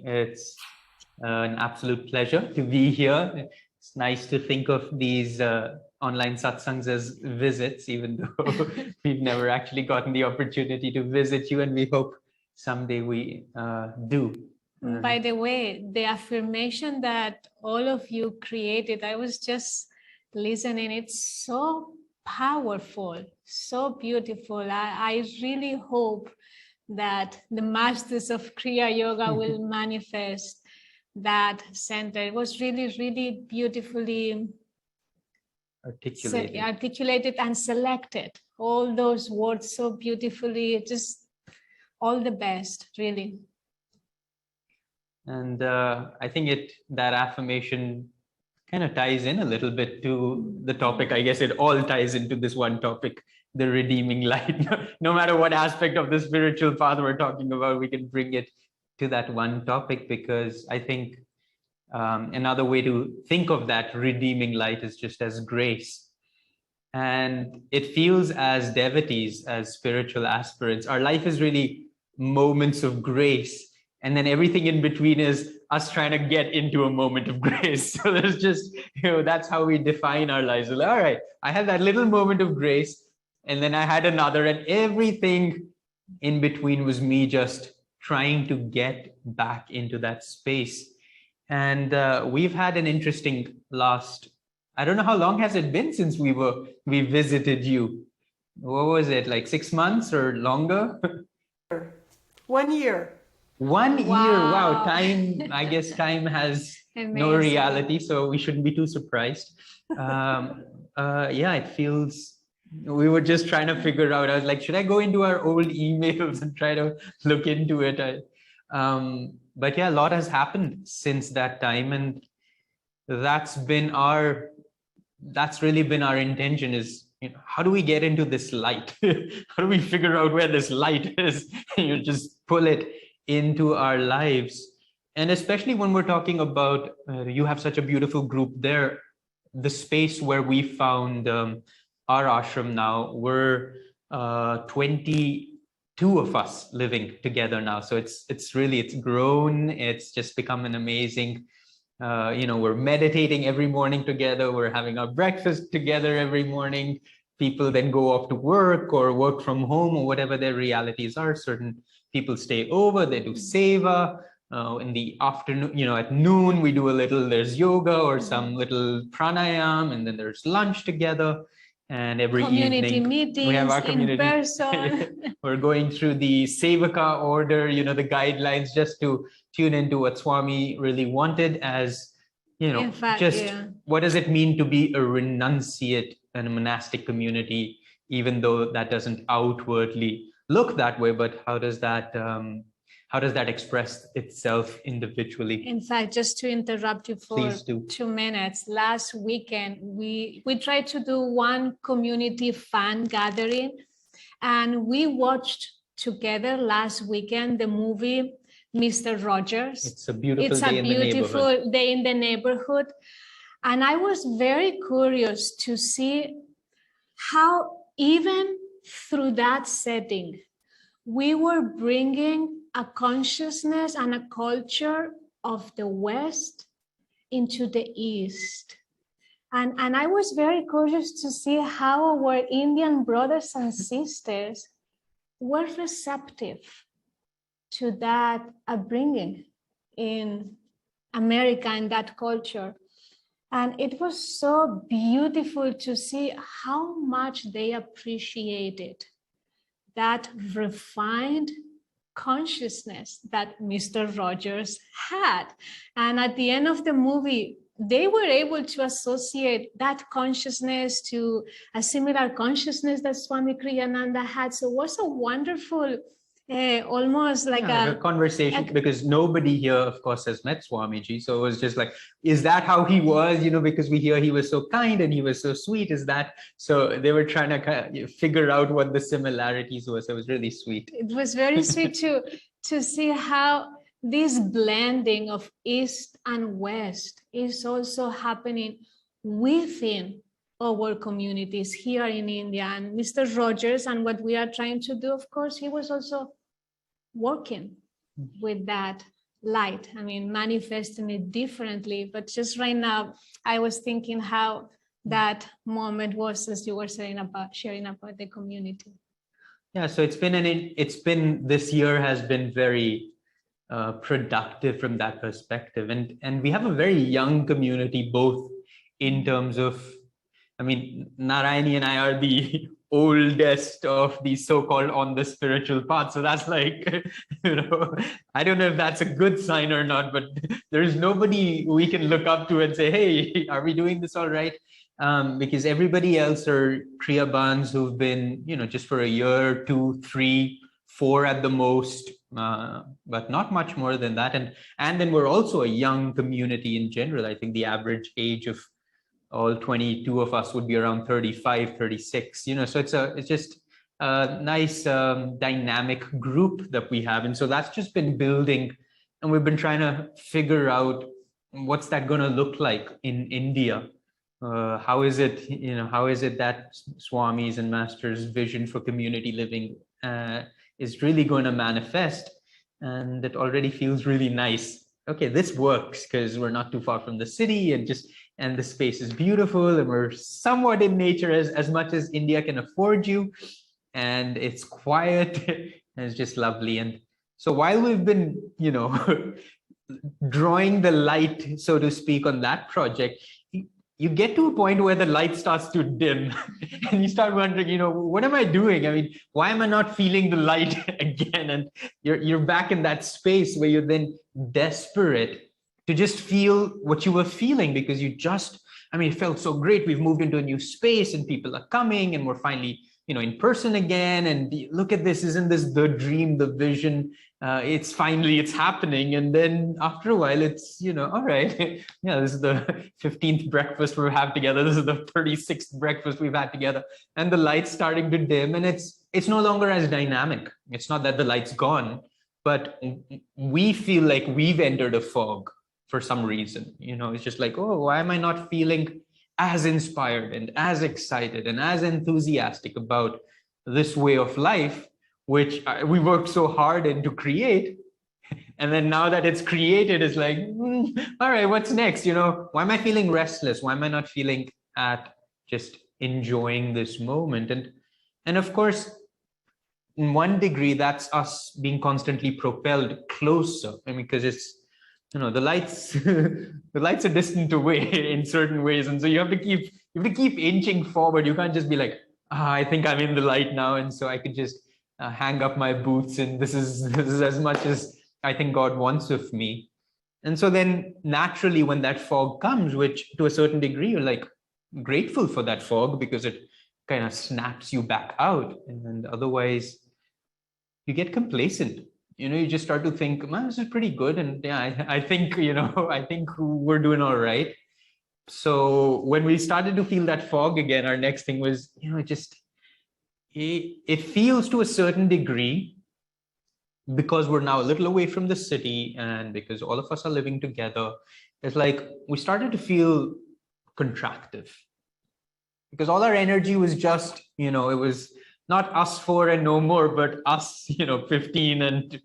It's an absolute pleasure to be here. It's nice to think of these online satsangs as visits, even though we've never actually gotten the opportunity to visit you, and we hope someday we do. By the way, the affirmation that all of you created, I was just listening. It's so powerful, so beautiful. I really hope that the masters of Kriya Yoga will manifest that center. It was really, really beautifully articulated and selected. All those words so beautifully, just all the best, really. And I think that affirmation kind of ties in a little bit to the topic. I guess it all ties into this one topic, the redeeming light. No matter what aspect of the spiritual path we're talking about, we can bring it to that one topic, because I think another way to think of that redeeming light is just as grace. And it feels, as devotees, as spiritual aspirants, our life is really moments of grace. And then everything in between is us trying to get into a moment of grace. So there's just, that's how we define our lives. Like, all right, I had that little moment of grace, and then I had another, and everything in between was me just trying to get back into that space. And we've had an interesting last, I don't know, how long has it been since we visited you? What was it, like 6 months or longer? 1 year. 1 year. Wow. Time, I guess time has no reality, so we shouldn't be too surprised. Yeah, it feels, we were just trying to figure out, I was like, should I go into our old emails and try to look into it? But yeah, a lot has happened since that time, and that's really been our intention, is, how do we get into this light? How do we figure out where this light is? You just pull it into our lives. And especially when we're talking about, you have such a beautiful group there, the space where we found our ashram now, we're 22 of us living together now. So it's grown. It's just become an amazing, we're meditating every morning together. We're having our breakfast together every morning. People then go off to work or work from home or whatever their realities are. Certain people stay over, they do seva. In the afternoon, at noon, we do there's yoga or some little pranayam, and then there's lunch together. And every evening, meetings, we have our community in person. We're going through the Sevaka order, the guidelines, just to tune into what Swami really wanted as, In fact, what does it mean to be a renunciate in a monastic community, even though that doesn't outwardly look that way, but how does that express itself individually? In fact, just to interrupt you for 2 minutes, last weekend, we tried to do one community fan gathering, and we watched together last weekend the movie Mr. Rogers. It's a beautiful day in the neighborhood. And I was very curious to see how, even through that setting, we were bringing a consciousness and a culture of the West into the East. And I was very curious to see how our Indian brothers and sisters were receptive to that upbringing in America and that culture. And it was so beautiful to see how much they appreciated that refined consciousness that Mr. Rogers had. And at the end of the movie, they were able to associate that consciousness to a similar consciousness that Swami Kriyananda had. So it was a wonderful, almost like a conversation, because nobody here, of course, has met Swamiji. So it was just like, is that how he was? Because we hear he was so kind and he was so sweet. Is that? So they were trying to figure out what the similarities were. So it was really sweet. It was very sweet to see how this blending of East and West is also happening within our communities here in India. And Mr. Rogers, and what we are trying to do, of course, he was also working with that light. I mean, manifesting it differently. But just right now, I was thinking how that moment was as you were sharing about the community. Yeah, so this year has been very productive from that perspective, and we have a very young community, both in terms of, I mean, Narayani and I are the oldest of the so-called on the spiritual path. So that's like, I don't know if that's a good sign or not, but there's nobody we can look up to and say, hey, are we doing this all right? Because everybody else are Kriya Bans who've been, just for a year, 2, 3, 4 at the most, but not much more than that. And then we're also a young community in general. I think the average age of all 22 of us would be around 35, 36, so it's just a nice dynamic group that we have. And so that's just been building, and we've been trying to figure out what's that going to look like in India. How is it that Swami's and Master's vision for community living is really going to manifest? And it already feels really nice. Okay, this works because we're not too far from the city, and the space is beautiful, and we're somewhat in nature as much as India can afford you, and it's quiet and it's just lovely. And so while we've been, drawing the light, so to speak, on that project, you get to a point where the light starts to dim and you start wondering, what am I doing? I mean, why am I not feeling the light again? And you're back in that space where you're then desperate to just feel what you were feeling, because it felt so great. We've moved into a new space and people are coming and we're finally, in person again. And look at this, isn't this the dream, the vision? It's happening. And then after a while, it's, all right, yeah, this is the 15th breakfast we've had together. This is the 36th breakfast we've had together. And the light's starting to dim, and it's no longer as dynamic. It's not that the light's gone, but we feel like we've entered a fog for some reason. It's just like, oh, why am I not feeling as inspired and as excited and as enthusiastic about this way of life, which we worked so hard to create. And then now that it's created, it's like, all right, what's next? Why am I feeling restless? Why am I not feeling at just enjoying this moment? And of course, in one degree, that's us being constantly propelled closer. Because it's, the lights, the lights are distant away in certain ways. And so you have to keep inching forward. You can't just be like, I think I'm in the light now, and so I could just hang up my boots, and this is as much as I think God wants of me. And so then naturally, when that fog comes, which to a certain degree you're like grateful for that fog because it kind of snaps you back out, and otherwise you get complacent. You just start to think, man, this is pretty good, and yeah, I think I think we're doing all right. So when we started to feel that fog again, our next thing was, it feels to a certain degree, because we're now a little away from the city and because all of us are living together, it's like we started to feel contractive, because all our energy was just, it was not us 4 and no more, but us, 15 and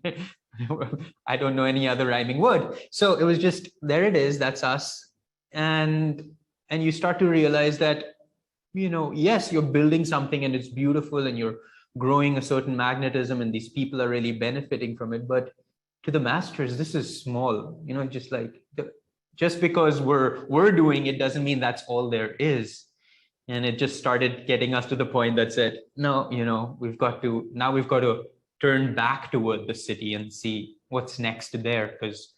I don't know any other rhyming word. So it was just, there it is, that's us. And you start to realize that, yes, you're building something and it's beautiful and you're growing a certain magnetism and these people are really benefiting from it. But to the masters, this is small, just like, just because we're doing it doesn't mean that's all there is. And it just started getting us to the point that said, no, we've got to turn back toward the city and see what's next there. Because,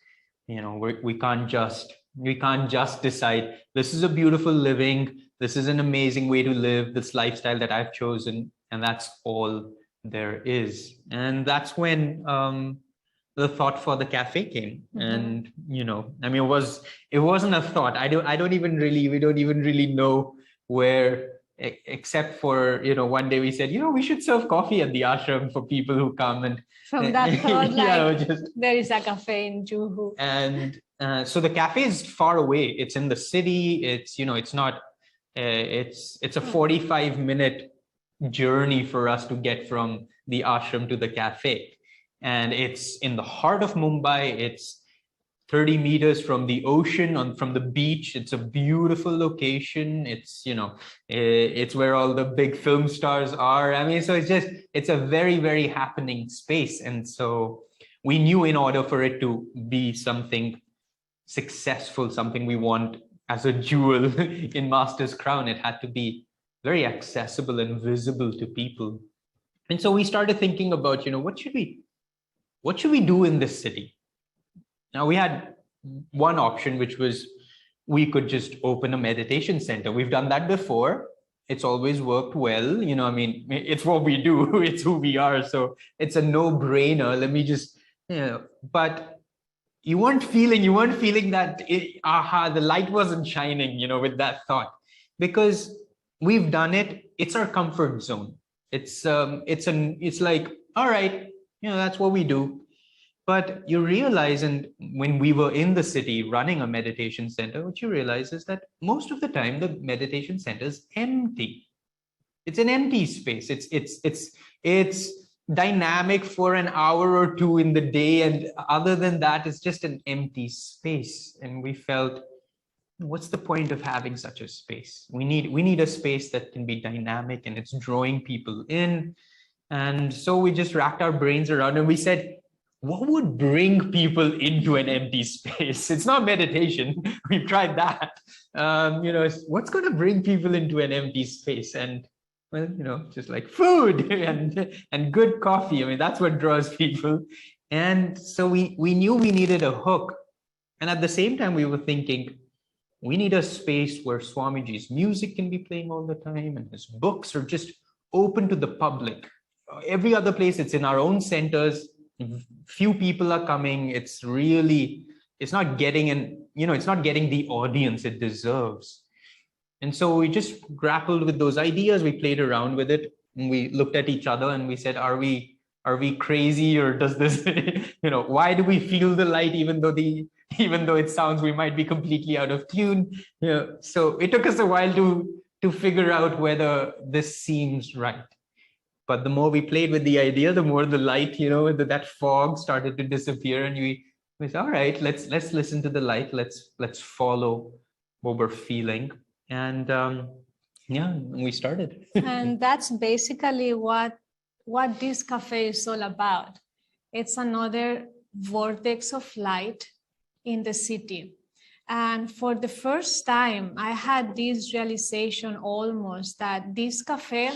we can't just decide, this is a beautiful living, this is an amazing way to live, this lifestyle that I've chosen, and that's all there is. And that's when the thought for the cafe came. And it wasn't a thought. We don't even really know where, except for one day we said, we should serve coffee at the ashram for people who come. And from that thought, there is a cafe in Juhu. And so the cafe is far away. It's in the city. It's it's not. It's a 45-minute journey for us to get from the ashram to the cafe, and it's in the heart of Mumbai. 30 meters from the ocean, from the beach. It's a beautiful location. It's, it's where all the big film stars are. I mean, so it's a very, very happening space. And so we knew in order for it to be something successful, something we want as a jewel in Master's crown, it had to be very accessible and visible to people. And so we started thinking about, what should we do in this city? Now we had one option, which was we could just open a meditation center. We've done that before. It's always worked well. I mean, it's what we do. It's who we are. So it's a no-brainer. Let me just, but you weren't feeling that, the light wasn't shining, with that thought, because we've done it. It's our comfort zone. It's like, all right, that's what we do. But you realize, and when we were in the city running a meditation center, what you realize is that most of the time the meditation center is empty. It's an empty space. It's dynamic for an hour or two in the day, and other than that, it's just an empty space. And we felt, what's the point of having such a space? We need a space that can be dynamic and it's drawing people in. And so we just racked our brains around and we said, what would bring people into an empty space? It's not meditation. We've tried that. What's going to bring people into an empty space? And well, just like food and good coffee. I mean, that's what draws people. And so we knew we needed a hook. And at the same time, we were thinking, we need a space where Swamiji's music can be playing all the time and his books are just open to the public. Every other place, it's in our own centers. Few people are coming. It's not getting the audience it deserves. And so we just grappled with those ideas. We played around with it and we looked at each other and we said, are we crazy, or does this, why do we feel the light even though it sounds we might be completely out of tune? So it took us a while to figure out whether this seems right. But the more we played with the idea, the more the light, that fog started to disappear, and we said, all right, let's listen to the light. Let's follow what we're feeling. And we started. And that's basically what this cafe is all about. It's another vortex of light in the city. And for the first time, I had this realization almost that this cafe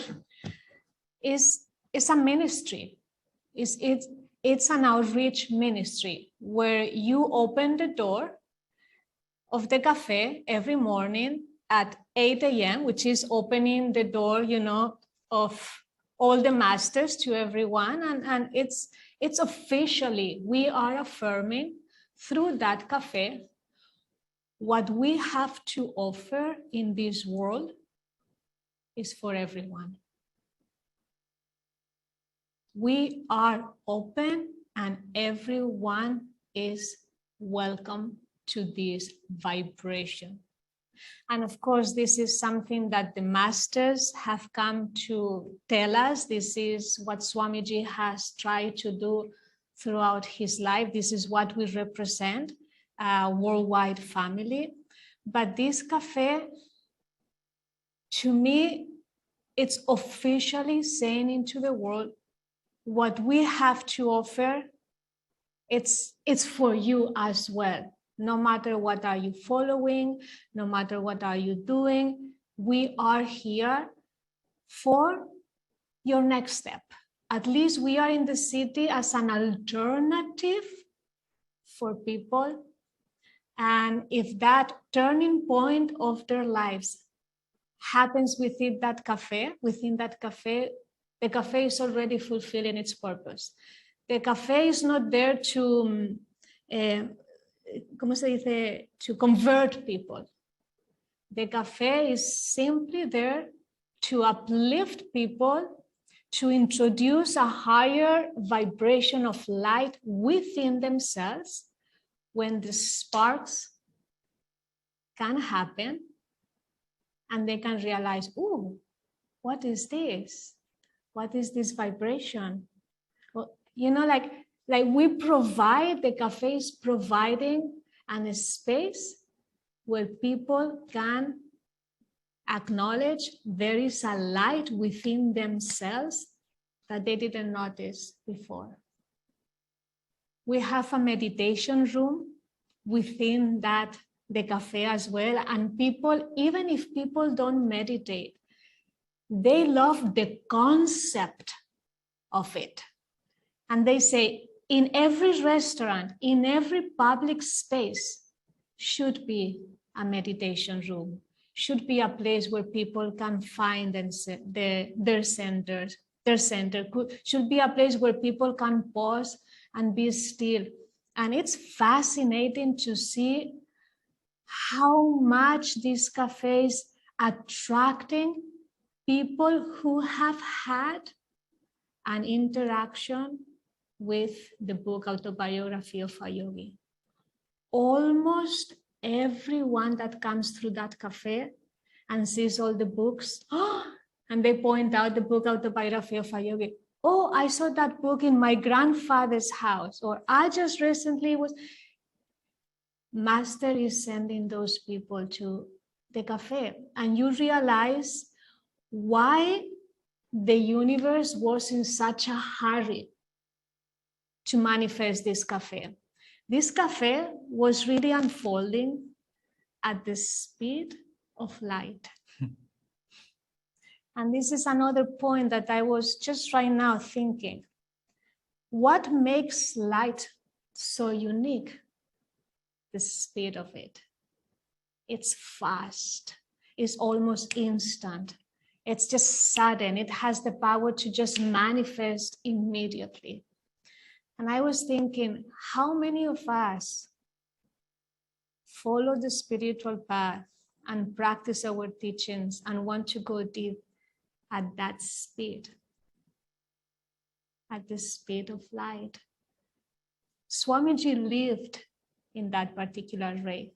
is a ministry. It's an outreach ministry where you open the door of the cafe every morning at 8 a.m., which is opening the door, of all the masters to everyone. And it's officially, we are affirming through that cafe what we have to offer in this world is for everyone. We are open and everyone is welcome to this vibration. And of course, this is something that the masters have come to tell us. This is what Swamiji has tried to do throughout his life. This is what we represent, a worldwide family. But this cafe, to me, it's officially saying into the world, what we have to offer, it's for you as well. No matter what are you following, no matter what are you doing, we are here for your next step. At least we are in the city as an alternative for people. And if that turning point of their lives happens within that cafe, the cafe is already fulfilling its purpose. The cafe is not there to, to convert people. The cafe is simply there to uplift people, to introduce a higher vibration of light within themselves when the sparks can happen and they can realize, oh, what is this? What is this vibration? Well, like we provide, the cafe is providing and a space where people can acknowledge there is a light within themselves that they didn't notice before. We have a meditation room within the cafe as well. And people, even if people don't meditate, they love the concept of it. And they say, in every restaurant, in every public space, should be a meditation room, should be a place where people can find their center, should be a place where people can pause and be still. And it's fascinating to see how much these cafes attracting people who have had an interaction with the book Autobiography of a Yogi. Almost everyone that comes through that cafe and sees all the books, and they point out the book Autobiography of a Yogi. Oh, I saw that book in my grandfather's house, or I just recently was. Master is sending those people to the cafe, and you realize why the universe was in such a hurry to manifest this cafe. This cafe was really unfolding at the speed of light. And this is another point that I was just right now thinking. What makes light so unique? The speed of it. It's fast. It's almost instant. It's just sudden. It has the power to just manifest immediately. And I was thinking, how many of us follow the spiritual path and practice our teachings and want to go deep at that speed, at the speed of light? Swamiji lived in that particular way.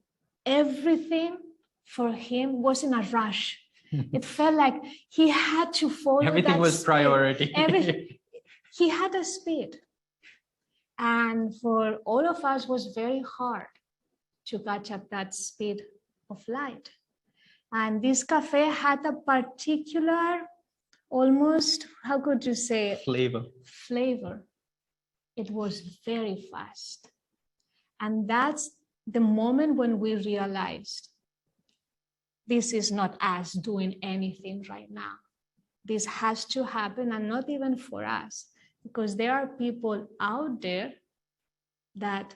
Everything for him was in a rush. It felt like he had to follow everything that was speed. priority. He had a speed. And for all of us was very hard to catch up that speed of light. And this cafe had a particular, almost, how could you say? Flavor. It was very fast. And that's the moment when we realized this is not us doing anything right now. This has to happen, and not even for us, because there are people out there that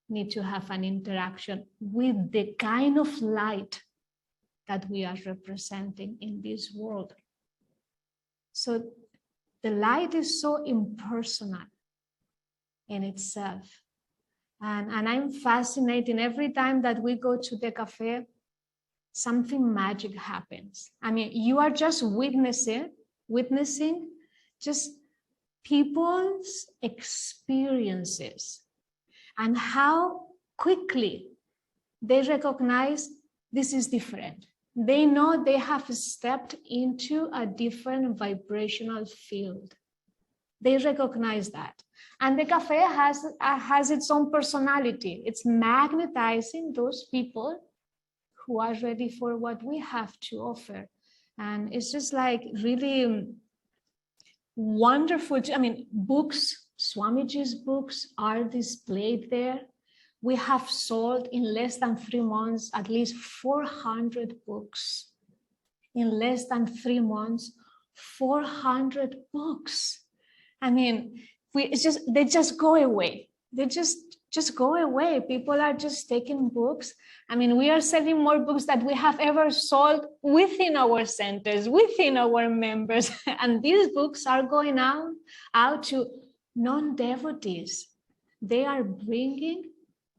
need to have an interaction with the kind of light that we are representing in this world. So the light is so impersonal in itself. And I'm fascinated every time that we go to the cafe, something magic happens. I mean, you are just witnessing just people's experiences and how quickly they recognize this is different. They know they have stepped into a different vibrational field. They recognize that. And the cafe has its own personality. It's magnetizing those people who are ready for what we have to offer. And it's just like really wonderful. I mean, books, Swamiji's books are displayed there. We have sold in less than 3 months at least 400 books. In less than 3 months, 400 books. I mean, they just go away. They just go away. People are just taking books. I mean, we are selling more books than we have ever sold within our centers, within our members. And these books are going out to non-devotees. They are bringing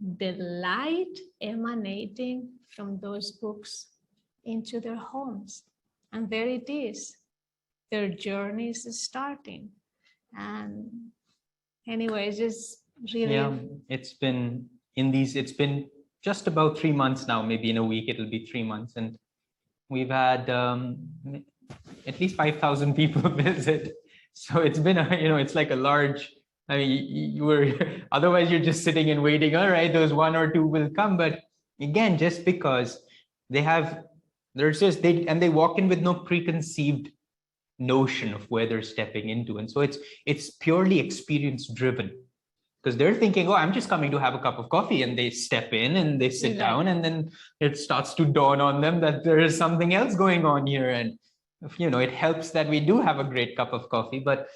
the light emanating from those books into their homes. And there it is. Their journey is starting. And anyway, it's just really... Yeah, it's been just about 3 months now. Maybe in a week it'll be 3 months. And we've had at least 5,000 people visit. So it's been, it's like a large I mean, you were otherwise you're just sitting and waiting. All right, those one or two will come. But again, just because they have, there's just they walk in with no preconceived notion of where they're stepping into, and so it's purely experience driven because they're thinking, oh, I'm just coming to have a cup of coffee, and they step in and they sit down, and then it starts to dawn on them that there is something else going on here, and it helps that we do have a great cup of coffee, but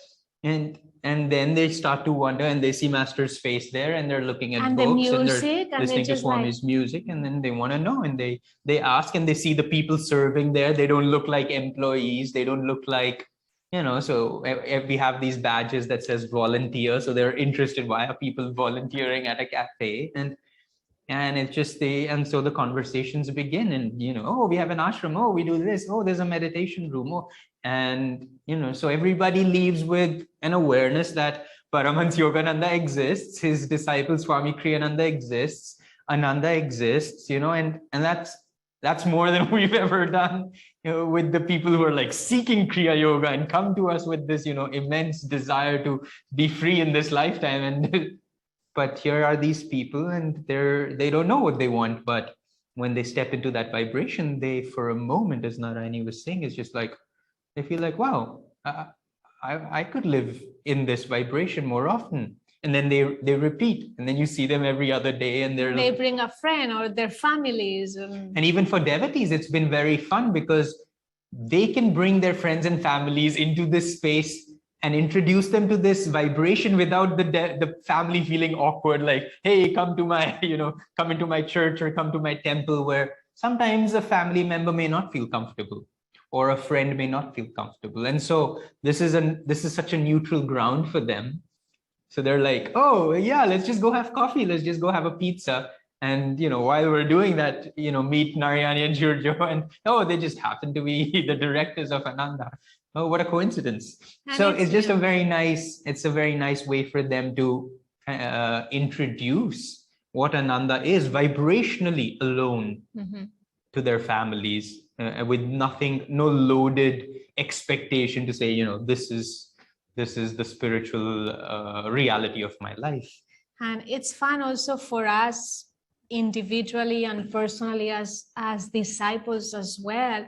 and then they start to wonder, and they see Master's face there, and they're looking at And the books, and they're music, and listening they to just like, Swami's music, and then they want to know, and they ask, and they see the people serving there. They don't look like employees. They don't look like, so if we have these badges that says volunteer, so they're interested. Why are people volunteering at a cafe? And it's just and so the conversations begin, and oh, we have an ashram, oh, we do this, oh, there's a meditation room, oh, and so everybody leaves with an awareness that Paramahansa Yogananda exists, his disciple Swami Kriyananda exists, Ananda exists, and that's more than we've ever done, with the people who are like seeking Kriya Yoga and come to us with this, immense desire to be free in this lifetime. And but here are these people, and they don't know what they want, but when they step into that vibration, they, for a moment, as Narayani was saying, is just like they feel like, wow, I could live in this vibration more often. And then they repeat, and then you see them every other day, and they bring a friend or their families. And even for devotees, it's been very fun because they can bring their friends and families into this space and introduce them to this vibration without the family feeling awkward, like, hey, come to my, come into my church or come to my temple, where sometimes a family member may not feel comfortable or a friend may not feel comfortable. And so this is such a neutral ground for them. So they're like, oh yeah, let's just go have coffee, let's just go have a pizza. And while we're doing that, meet Narayani and Shujro, and oh, they just happen to be the directors of Ananda. Oh, what a coincidence. And so it's just a very nice way for them to introduce what Ananda is vibrationally alone to their families, with no loaded expectation to say, this is the spiritual reality of my life. And it's fun also for us individually and personally as disciples as well,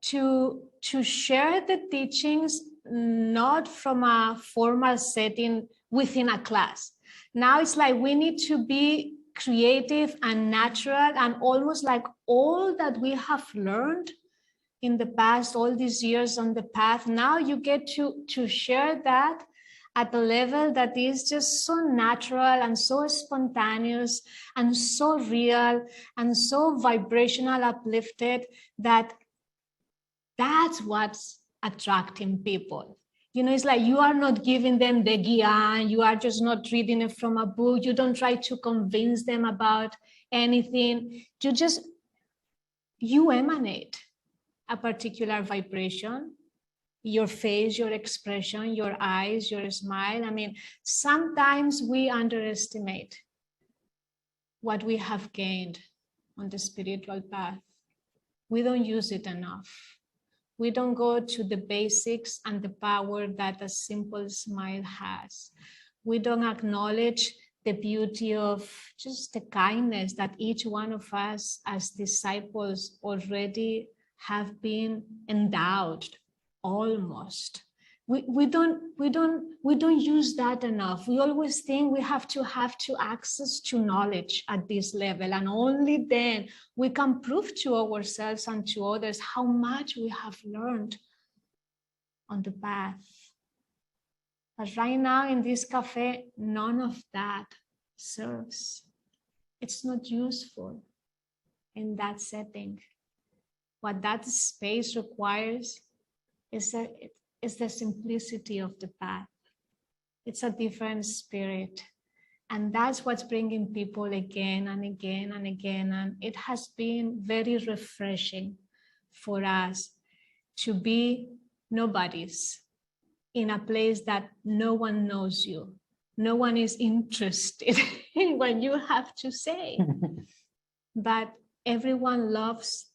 to share the teachings, not from a formal setting within a class. Now it's like we need to be creative and natural, and almost like all that we have learned in the past, all these years on the path, now you get to share that at a level that is just so natural and so spontaneous and so real and so vibrational, uplifted, that's what's attracting people. It's like you are not giving them the gyan, you are just not reading it from a book, you don't try to convince them about anything, you emanate a particular vibration. Your face, your expression, your eyes, your smile. I mean, sometimes we underestimate what we have gained on the spiritual path. We don't use it enough. We don't go to the basics and the power that a simple smile has. We don't acknowledge the beauty of just the kindness that each one of us as disciples already have been endowed. Almost. We don't use that enough. We always think we have to access to knowledge at this level, and only then we can prove to ourselves and to others how much we have learned on the path. But right now in this cafe, none of that serves. It's not useful in that setting. What that space requires is the simplicity of the path. It's a different spirit. And that's what's bringing people again and again and again. And it has been very refreshing for us to be nobodies in a place that no one knows you. No one is interested in what you have to say. But everyone loves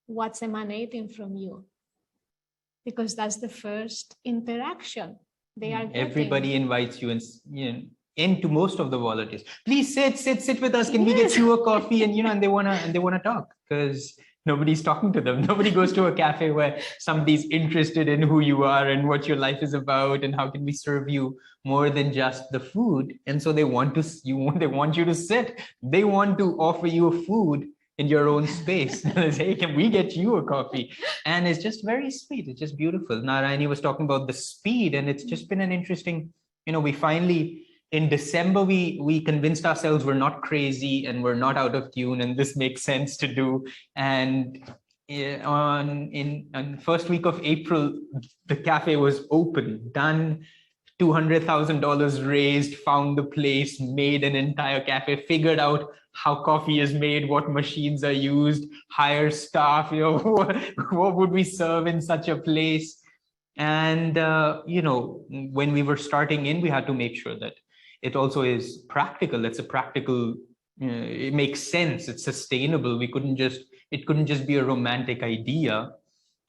what's emanating from you, because that's the first interaction. they are getting. Everybody invites you, and into most of the volunteers. Please sit with us. Can we get you a coffee? And and they wanna talk, because nobody's talking to them. Nobody goes to a cafe where somebody's interested in who you are and what your life is about and how can we serve you more than just the food. And so they want you to sit. They want to offer you a food in your own space. They say, hey, can we get you a coffee? And it's just very sweet. It's just beautiful. Narayani was talking about the speed, and it's just been an interesting, we finally, in December, we convinced ourselves we're not crazy and we're not out of tune, and this makes sense to do. And on first week of April, the cafe was open, done, $200,000 raised, found the place, made an entire cafe, figured out how coffee is made, what machines are used, hire staff, what would we serve in such a place? And, when we were starting in, we had to make sure that it also is practical. It's a practical, it makes sense. It's sustainable. It couldn't just be a romantic idea.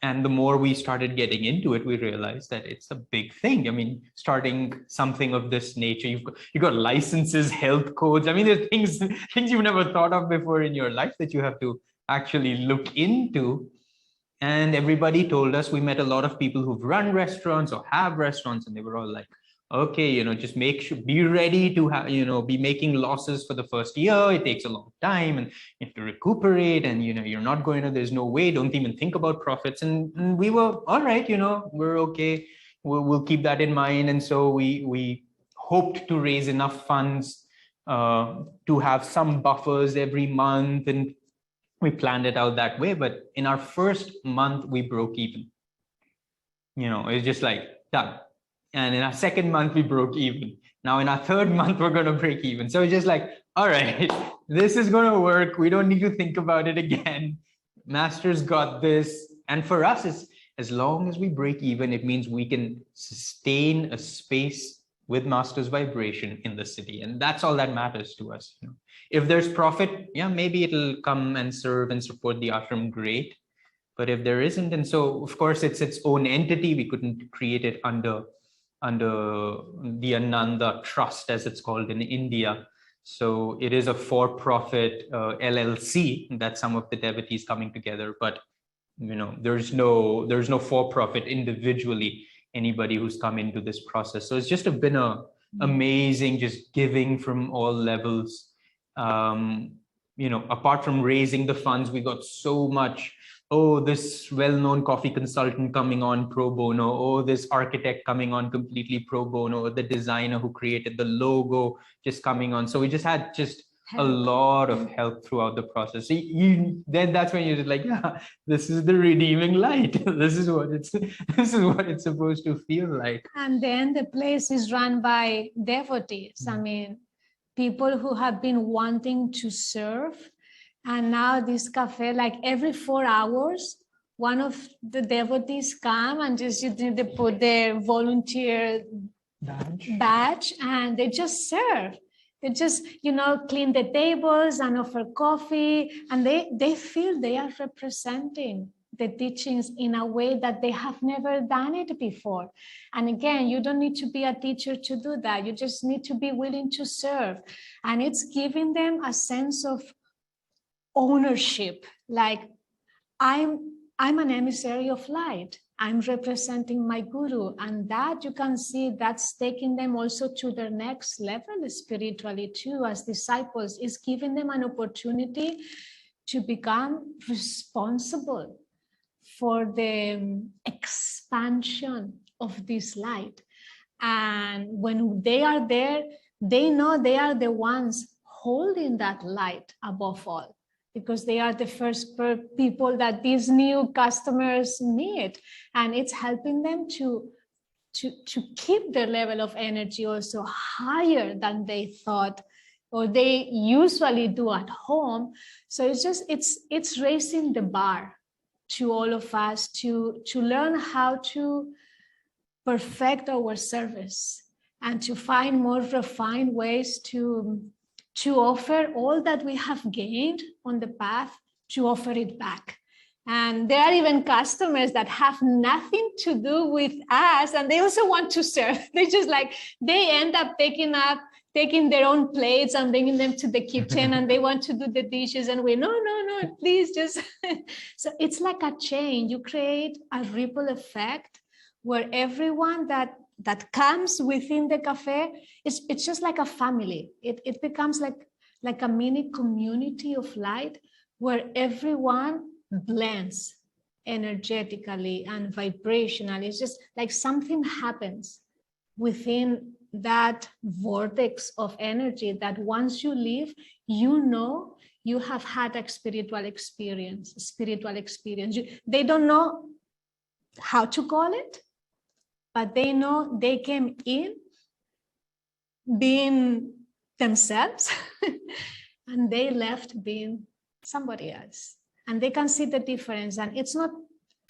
And the more we started getting into it, we realized that it's a big thing. I mean, starting something of this nature, you've got licenses, health codes. I mean, there's things you've never thought of before in your life that you have to actually look into. And everybody told us, we met a lot of people who've run restaurants or have restaurants, and they were all like, okay, just be ready to be making losses for the first year. It takes a long time and you have to recuperate, and, you're not going to, there's no way, don't even think about profits. And we were, all right, we're okay. We'll keep that in mind. And so we hoped to raise enough funds to have some buffers every month. And we planned it out that way. But in our first month, we broke even. It's just like done. And in our second month, we broke even. Now in our third month, we're going to break even. So it's just like, all right, this is going to work. We don't need to think about it again. Master's got this. And for us, it's, as long as we break even, it means we can sustain a space with Master's vibration in the city. And that's all that matters to us. If there's profit, yeah, maybe it'll come and serve and support the ashram, great. But if there isn't, and so of course it's its own entity, we couldn't create it under the Ananda Trust, as it's called in India. So it is a for-profit LLC that some of the devotees coming together, but there's no for-profit individually, anybody who's come into this process. So it's just been amazing, just giving from all levels. Apart from raising the funds, we got so much. Oh, this well-known coffee consultant coming on pro bono. Oh, this architect coming on completely pro bono. The designer who created the logo just coming on. So we just had a lot of help throughout the process. So then that's when you're just like, yeah, this is the redeeming light. This is what it's supposed to feel like. And then the place is run by devotees. I mean, people who have been wanting to serve. And now this cafe, like every 4 hours, one of the devotees come and just they put their volunteer badge and they just serve. They just, clean the tables and offer coffee, and they feel they are representing the teachings in a way that they have never done it before. And again, you don't need to be a teacher to do that. You just need to be willing to serve. And it's giving them a sense of ownership, like I'm an emissary of light. I'm representing my guru, and that you can see that's taking them also to their next level spiritually too, as disciples. Is giving them an opportunity to become responsible for the expansion of this light. And when they are there, they know they are the ones holding that light above all, because they are the first people that these new customers meet, and it's helping them to keep their level of energy also higher than they thought or they usually do at home. So it's raising the bar to all of us to learn how to perfect our service and to find more refined ways to offer all that we have gained on the path, to offer it back. And there are even customers that have nothing to do with us, and they also want to serve. They just like, they end up taking their own plates and bringing them to the kitchen, and they want to do the dishes, and we, no, please just. So it's like a chain. You create a ripple effect where everyone that comes within the cafe, it's just like a family. It becomes like a mini community of light where everyone blends energetically and vibrationally. It's just like something happens within that vortex of energy that once you leave, you know you have had a spiritual experience. They don't know how to call it, but they know they came in being themselves and they left being somebody else. And they can see the difference. And it's not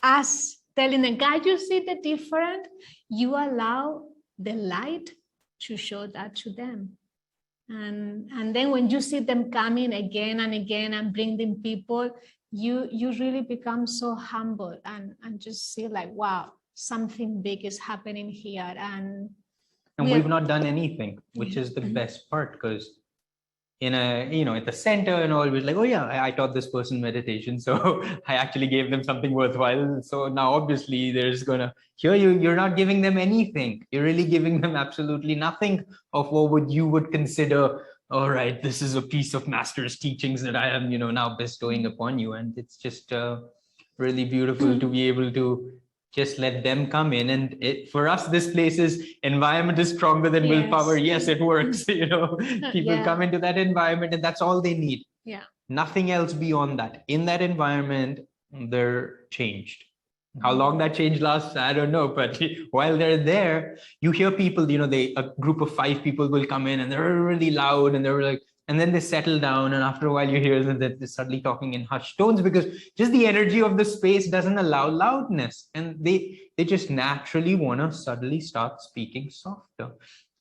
us telling them, can you see the difference? You allow the light to show that to them. And then when you see them coming again and again and bringing people, you really become so humble and just see like, wow, something big is happening here. And we've not done anything, which is the best part, because at the center and all, we're like, oh yeah, I taught this person meditation, so I actually gave them something worthwhile. So now obviously there's gonna, you're not giving them anything. You're really giving them absolutely nothing of what you would consider, all right, this is a piece of master's teachings that I am, now bestowing upon you. And it's just really beautiful to be able to just let them come in. And for us, this place's environment is stronger than willpower. Yes, it works. People come into that environment and that's all they need. Yeah. Nothing else beyond that. In that environment, they're changed. How long that change lasts, I don't know. But while they're there, you hear people, a group of 5 people will come in and they're really loud and they're like, and then they settle down, and after a while you hear them that they're suddenly talking in hushed tones, because just the energy of the space doesn't allow loudness, and they just naturally want to suddenly start speaking softer.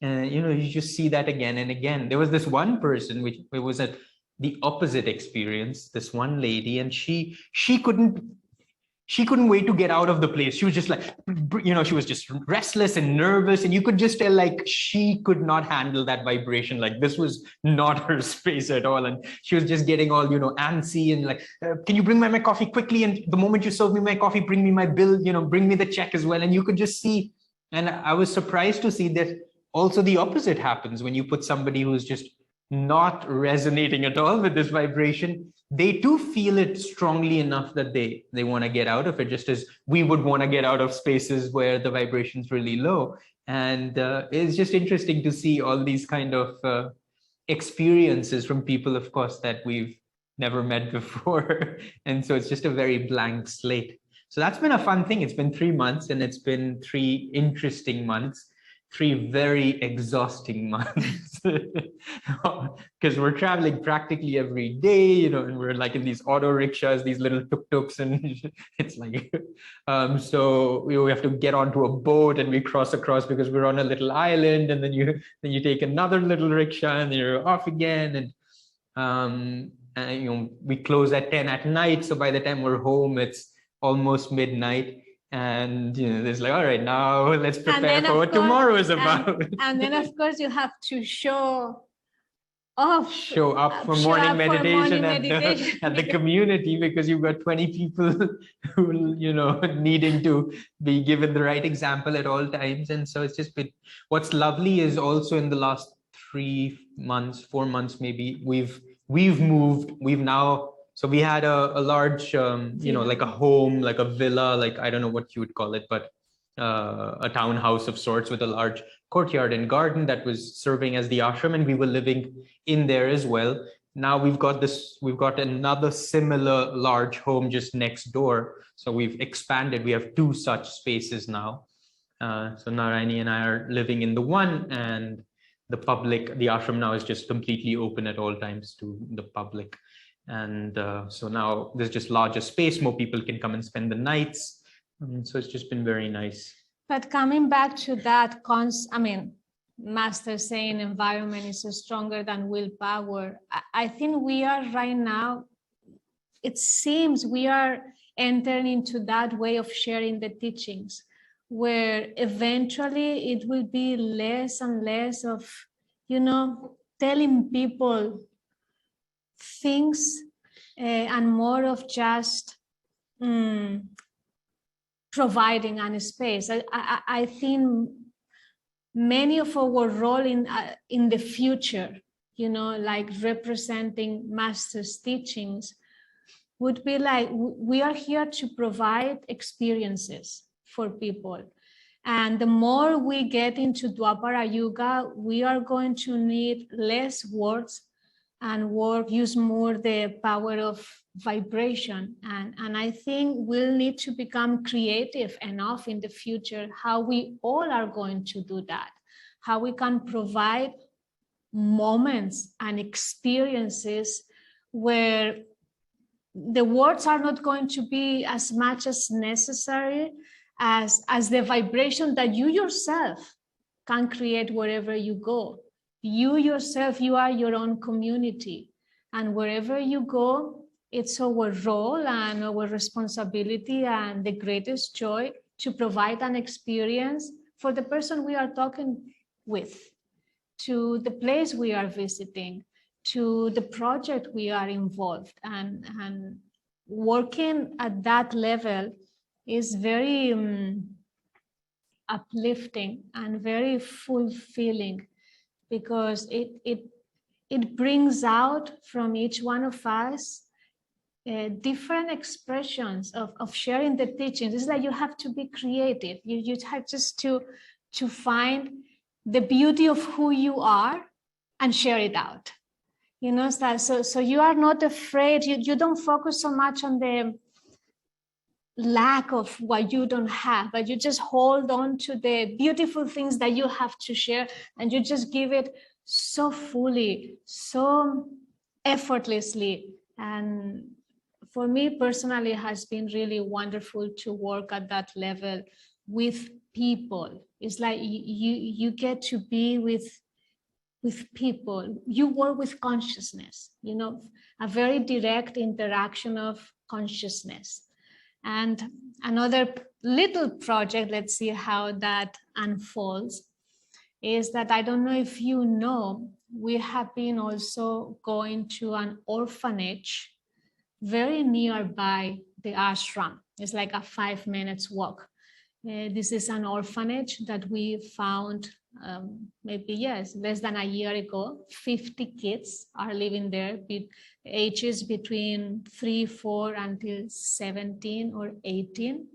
And you just see that again and again. There was this one person which it was at the opposite experience, this one lady, and she couldn't wait to get out of the place. She was just like, she was just restless and nervous. And you could just tell like she could not handle that vibration. Like this was not her space at all. And she was just getting all, antsy and like, can you bring my coffee quickly? And the moment you serve me my coffee, bring me my bill, bring me the check as well. And you could just see, and I was surprised to see that also the opposite happens when you put somebody who's just not resonating at all with this vibration. They too feel it strongly enough that they want to get out of it, just as we would want to get out of spaces where the vibration's really low. And it's just interesting to see all these kind of experiences from people, of course, that we've never met before. And so it's just a very blank slate. So that's been a fun thing. It's been 3 months, and it's been 3 interesting months. 3 very exhausting months, because we're traveling practically every day, and we're like in these auto rickshaws, these little tuk-tuks, and it's like, so we have to get onto a boat and we cross across because we're on a little island, and then you take another little rickshaw and you're off again, and we close at 10 at night. So by the time we're home, it's almost midnight. And there's like, all right, now let's prepare for what tomorrow is about. And then of course you have to show up for morning meditation at the community, because you've got 20 people who needing to be given the right example at all times. And so it's just been, what's lovely is also in the last 3 months, 4 months maybe, we've moved. So we had a large, like a home, like a villa, like I don't know what you would call it, but a townhouse of sorts with a large courtyard and garden that was serving as the ashram, and we were living in there as well. Now we've got another similar large home just next door. So we've expanded. We have 2 such spaces now. So Narayani and I are living in the one, and the ashram now is just completely open at all times to the public. And so now there's just larger space, more people can come and spend the nights. So it's just been very nice. But coming back to that, Master saying environment is stronger than willpower. I think we are right now, it seems we are entering into that way of sharing the teachings, where eventually it will be less and less of, telling people things and more of just providing a space. I think many of our role in the future, like representing master's teachings, would be like, we are here to provide experiences for people. And the more we get into Dwapara Yuga, we are going to need less words and use more the power of vibration. And I think we'll need to become creative enough in the future how we all are going to do that, how we can provide moments and experiences where the words are not going to be as much as necessary as the vibration that you yourself can create wherever you go. You yourself, you are your own community. And wherever you go, it's our role and our responsibility and the greatest joy to provide an experience for the person we are talking with, to the place we are visiting, to the project we are involved. And working at that level is very uplifting and very fulfilling, because it brings out from each one of us different expressions of sharing the teachings. It's like you have to be creative. You have just to find the beauty of who you are and share it out. So you are not afraid. You don't focus so much on the lack of what you don't have, but you just hold on to the beautiful things that you have to share, and you just give it so fully, so effortlessly. And for me personally, it has been really wonderful to work at that level with people. It's like you get to be with people. You work with consciousness, a very direct interaction of consciousness. And another little project, let's see how that unfolds, is that, I don't know if you know, we have been also going to an orphanage very nearby the ashram. It's like a 5 minutes walk. This is an orphanage that we found less than a year ago. 50 kids are living there, ages between 3, 4 until 17 or 18.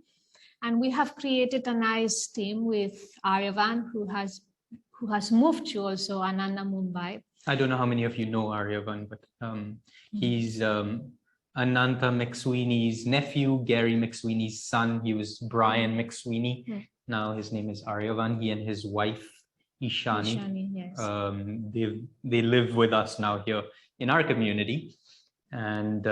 And we have created a nice team with Aryavan, who has moved to also Ananda, Mumbai. I don't know how many of you know Aryavan, but he's Ananta McSweeney's nephew, Gary McSweeney's son. He was Brian McSweeney. Now his name is Aryavan. He and his wife, Ishani, yes. They live with us now here in our community. And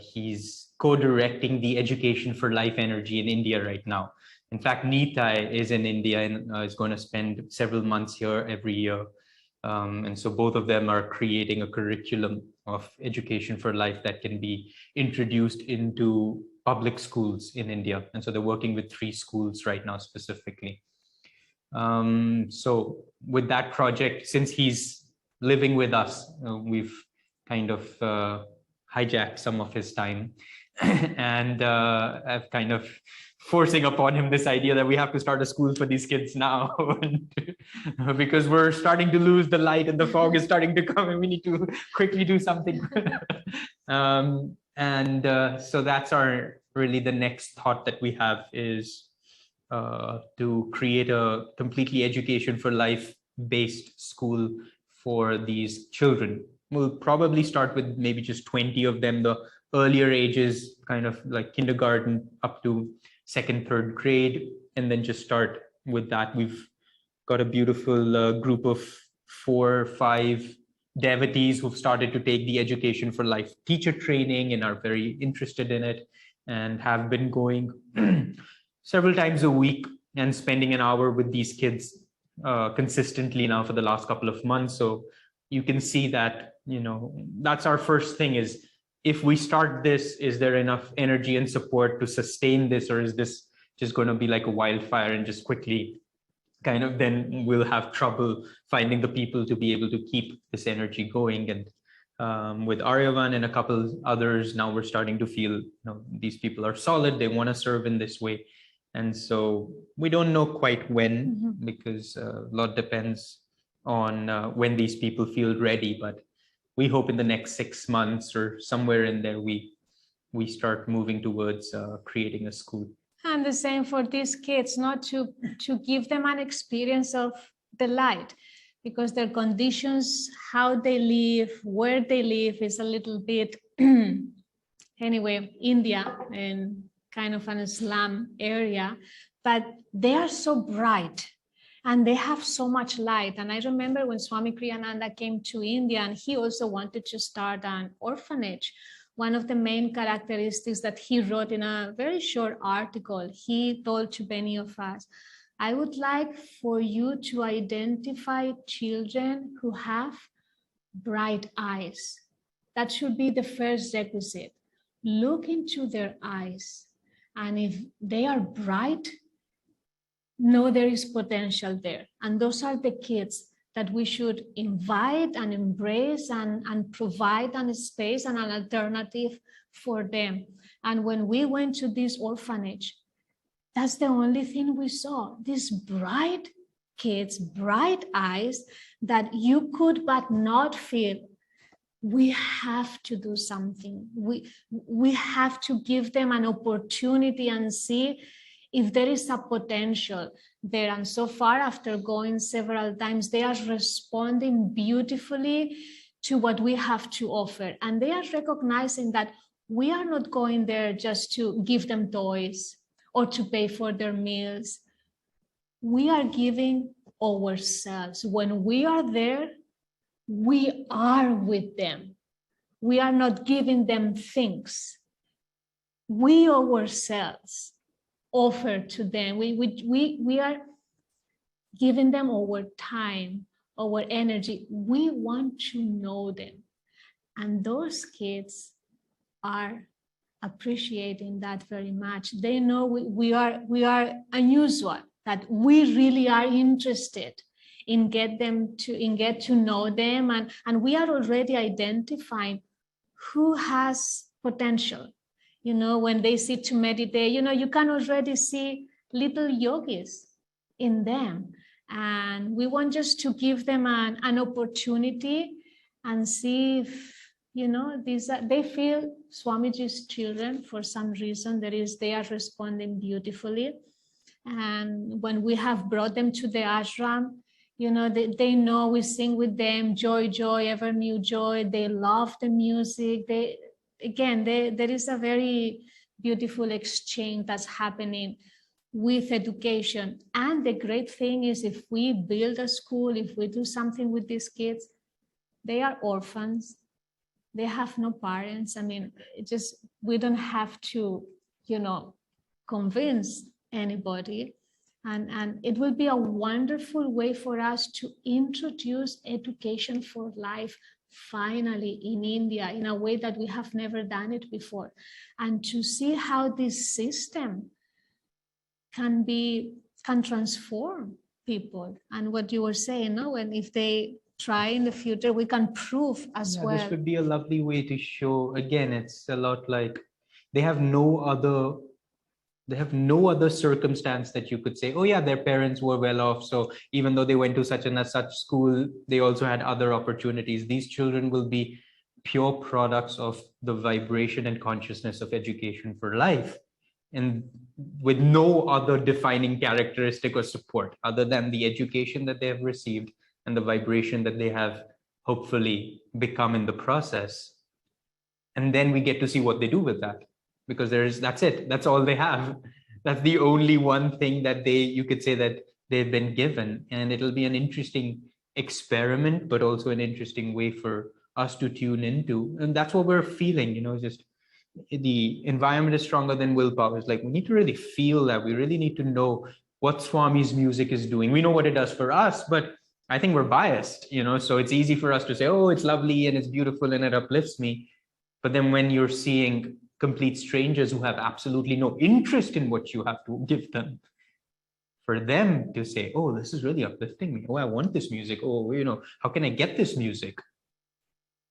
he's co-directing the Education for Life Energy in India right now. In fact, Nitai is in India and is going to spend several months here every year. And so both of them are creating a curriculum of education for life that can be introduced into public schools in India. And so they're working with 3 schools right now specifically. So with that project, since he's living with us, we've kind of hijacked some of his time and I've kind of forcing upon him this idea that we have to start a school for these kids now because we're starting to lose the light and the fog is starting to come and we need to quickly do something. So that's really the next thought that we have is to create a completely education for life based school for these children. We'll probably start with maybe just 20 of them, the earlier ages, kind of like kindergarten up to 2nd, 3rd grade, and then just start with that. We've got a beautiful group of 4 or 5 devotees who've started to take the Education for Life teacher training and are very interested in it and have been going several times a week and spending an hour with these kids consistently now for the last couple of months. So you can see that, that's our first thing is if we start this, is there enough energy and support to sustain this, or is this just going to be like a wildfire and just quickly kind of, then we'll have trouble finding the people to be able to keep this energy going. And with Aryavan and a couple others, now we're starting to feel, these people are solid, they want to serve in this way. And so we don't know quite when, because a lot depends on when these people feel ready. But we hope in the next 6 months or somewhere in there, we start moving towards creating a school. And the same for these kids, not to give them an experience of the light, because their conditions, how they live, where they live is a little bit, anyway, India and kind of an slum area, but they are so bright and they have so much light. And I remember when Swami Kriyananda came to India, and he also wanted to start an orphanage. One of the main characteristics that he wrote in a very short article, he told to many of us, I would like for you to identify children who have bright eyes. That should be the first requisite. Look into their eyes. And if they are bright, know there is potential there. And those are the kids that we should invite and embrace and provide a space and an alternative for them. And when we went to this orphanage, that's the only thing we saw, these bright kids, bright eyes that you could but not feel. We have to do something. We have to give them an opportunity and see if there is a potential there. And so far, after going several times, they are responding beautifully to what we have to offer. And they are recognizing that we are not going there just to give them toys or to pay for their meals. We are giving ourselves. When we are there, we are with them. We are not giving them things. We ourselves offer to them. We are giving them our time, our energy. We want to know them. And those kids are appreciating that very much. They know we are unusual, that we really are interested in get to know them, and we are already identifying who has potential. When they sit to meditate, you can already see little yogis in them. And we want just to give them an opportunity and see if, they feel Swamiji's children for some reason. They are responding beautifully. And when we have brought them to the ashram, they know we sing with them, joy, joy, ever new joy. They love the music. There is a very beautiful exchange that's happening with education. And the great thing is, if we build a school, if we do something with these kids, they are orphans. They have no parents. I mean, we don't have to, convince anybody. And it will be a wonderful way for us to introduce education for life finally in India in a way that we have never done it before, and to see how this system can transform people. And what you were saying, if they try in the future, we can prove as well. This would be a lovely way to show. Again, it's a lot like they have no other circumstance that you could say, oh yeah, their parents were well off, so even though they went to such and such school, they also had other opportunities. These children will be pure products of the vibration and consciousness of education for life, and with no other defining characteristic or support other than the education that they have received and the vibration that they have hopefully become in the process. And then we get to see what they do with that. Because that's it. That's all they have. That's the only one thing that you could say that they've been given. And it'll be an interesting experiment, but also an interesting way for us to tune into. And that's what we're feeling, just the environment is stronger than willpower. It's like, we need to really feel that. We really need to know what Swami's music is doing. We know what it does for us, but I think we're biased, so it's easy for us to say, oh, it's lovely and it's beautiful and it uplifts me. But then when you're seeing complete strangers who have absolutely no interest in what you have to give them, for them to say, oh, this is really uplifting me. Oh, I want this music. Oh, how can I get this music?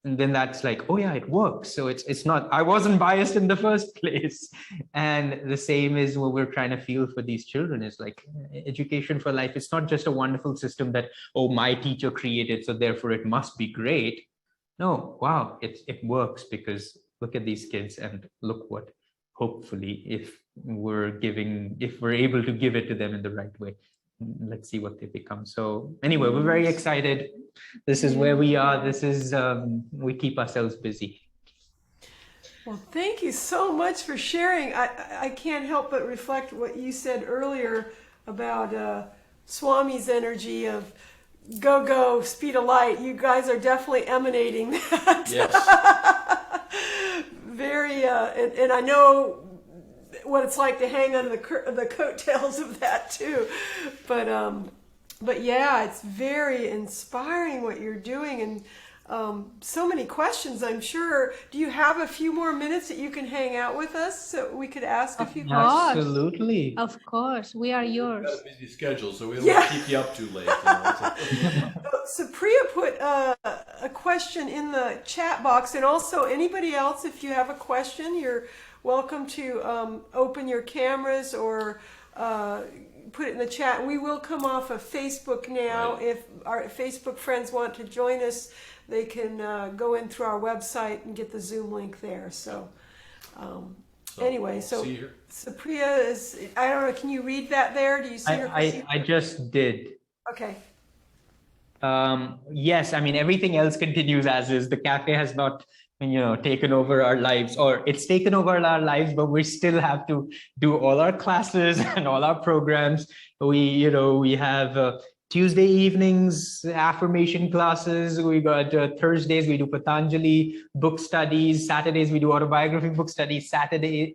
And then that's like, oh yeah, it works. So it's not, I wasn't biased in the first place. And the same is what we're trying to feel for these children is like education for life. It's not just a wonderful system that, oh, my teacher created, so therefore it must be great. No, wow, it works because look at these kids and look what, hopefully, if we're able to give it to them in the right way, let's see what they become. So anyway, we're very excited. This is where we are. This is, we keep ourselves busy. Well, thank you so much for sharing. I can't help but reflect what you said earlier about Swami's energy of go, speed of light. You guys are definitely emanating that. Yes. Very, and I know what it's like to hang on the coattails of that too. But yeah, it's very inspiring what you're doing, and so many questions, I'm sure. Do you have a few more minutes that you can hang out with us so we could ask a few questions? Absolutely. Of course, we are yours. We've got a busy schedule, so we don't want to keep you up too late. So Priya put a question in the chat box, and also anybody else, if you have a question, you're welcome to open your cameras or put it in the chat. We will come off of Facebook now. Right. If our Facebook friends want to join us, they can go in through our website and get the Zoom link there. So anyway, so Priya is, I don't know, can you read that there? Do you see her? I just did. Okay. Yes, I mean, everything else continues as is. The cafe has not, taken over our lives, or it's taken over our lives, but we still have to do all our classes and all our programs. We have Tuesday evenings, affirmation classes. We got Thursdays, we do Patanjali book studies. Saturdays, we do autobiography book studies.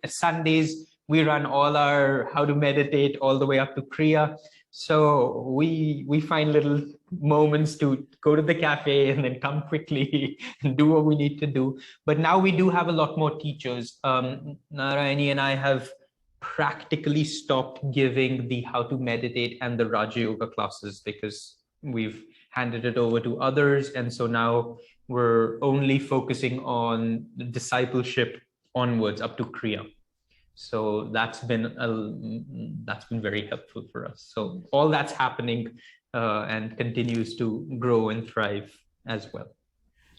Sundays, we run all our how to meditate all the way up to Kriya. So we find little moments to go to the cafe and then come quickly and do what we need to do. But now we do have a lot more teachers. Narayani and I have practically stopped giving the how to meditate and the Raja Yoga classes because we've handed it over to others. And so now we're only focusing on discipleship onwards up to Kriya. So that's been very helpful for us. So all that's happening and continues to grow and thrive as well.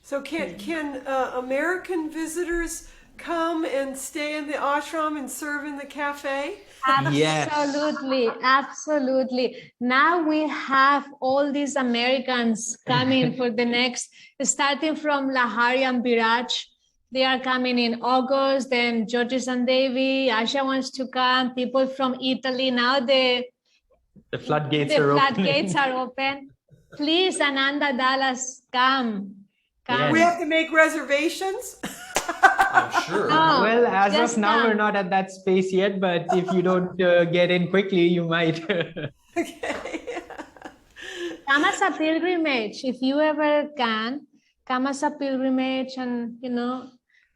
So can American visitors come and stay in the ashram and serve in the cafe? Absolutely, yes. Absolutely. Now we have all these Americans coming for the next, starting from Lahari and Biraj. They are coming in August, then Georges and Devi, Asha wants to come, people from Italy. Now the floodgates are open. Please, Ananda Dallas, come. Yes. We have to make reservations? I'm sure. No, well, as of now, we're not at that space yet, but if you don't get in quickly, you might. Okay. Come as a pilgrimage, if you ever can. Come as a pilgrimage and,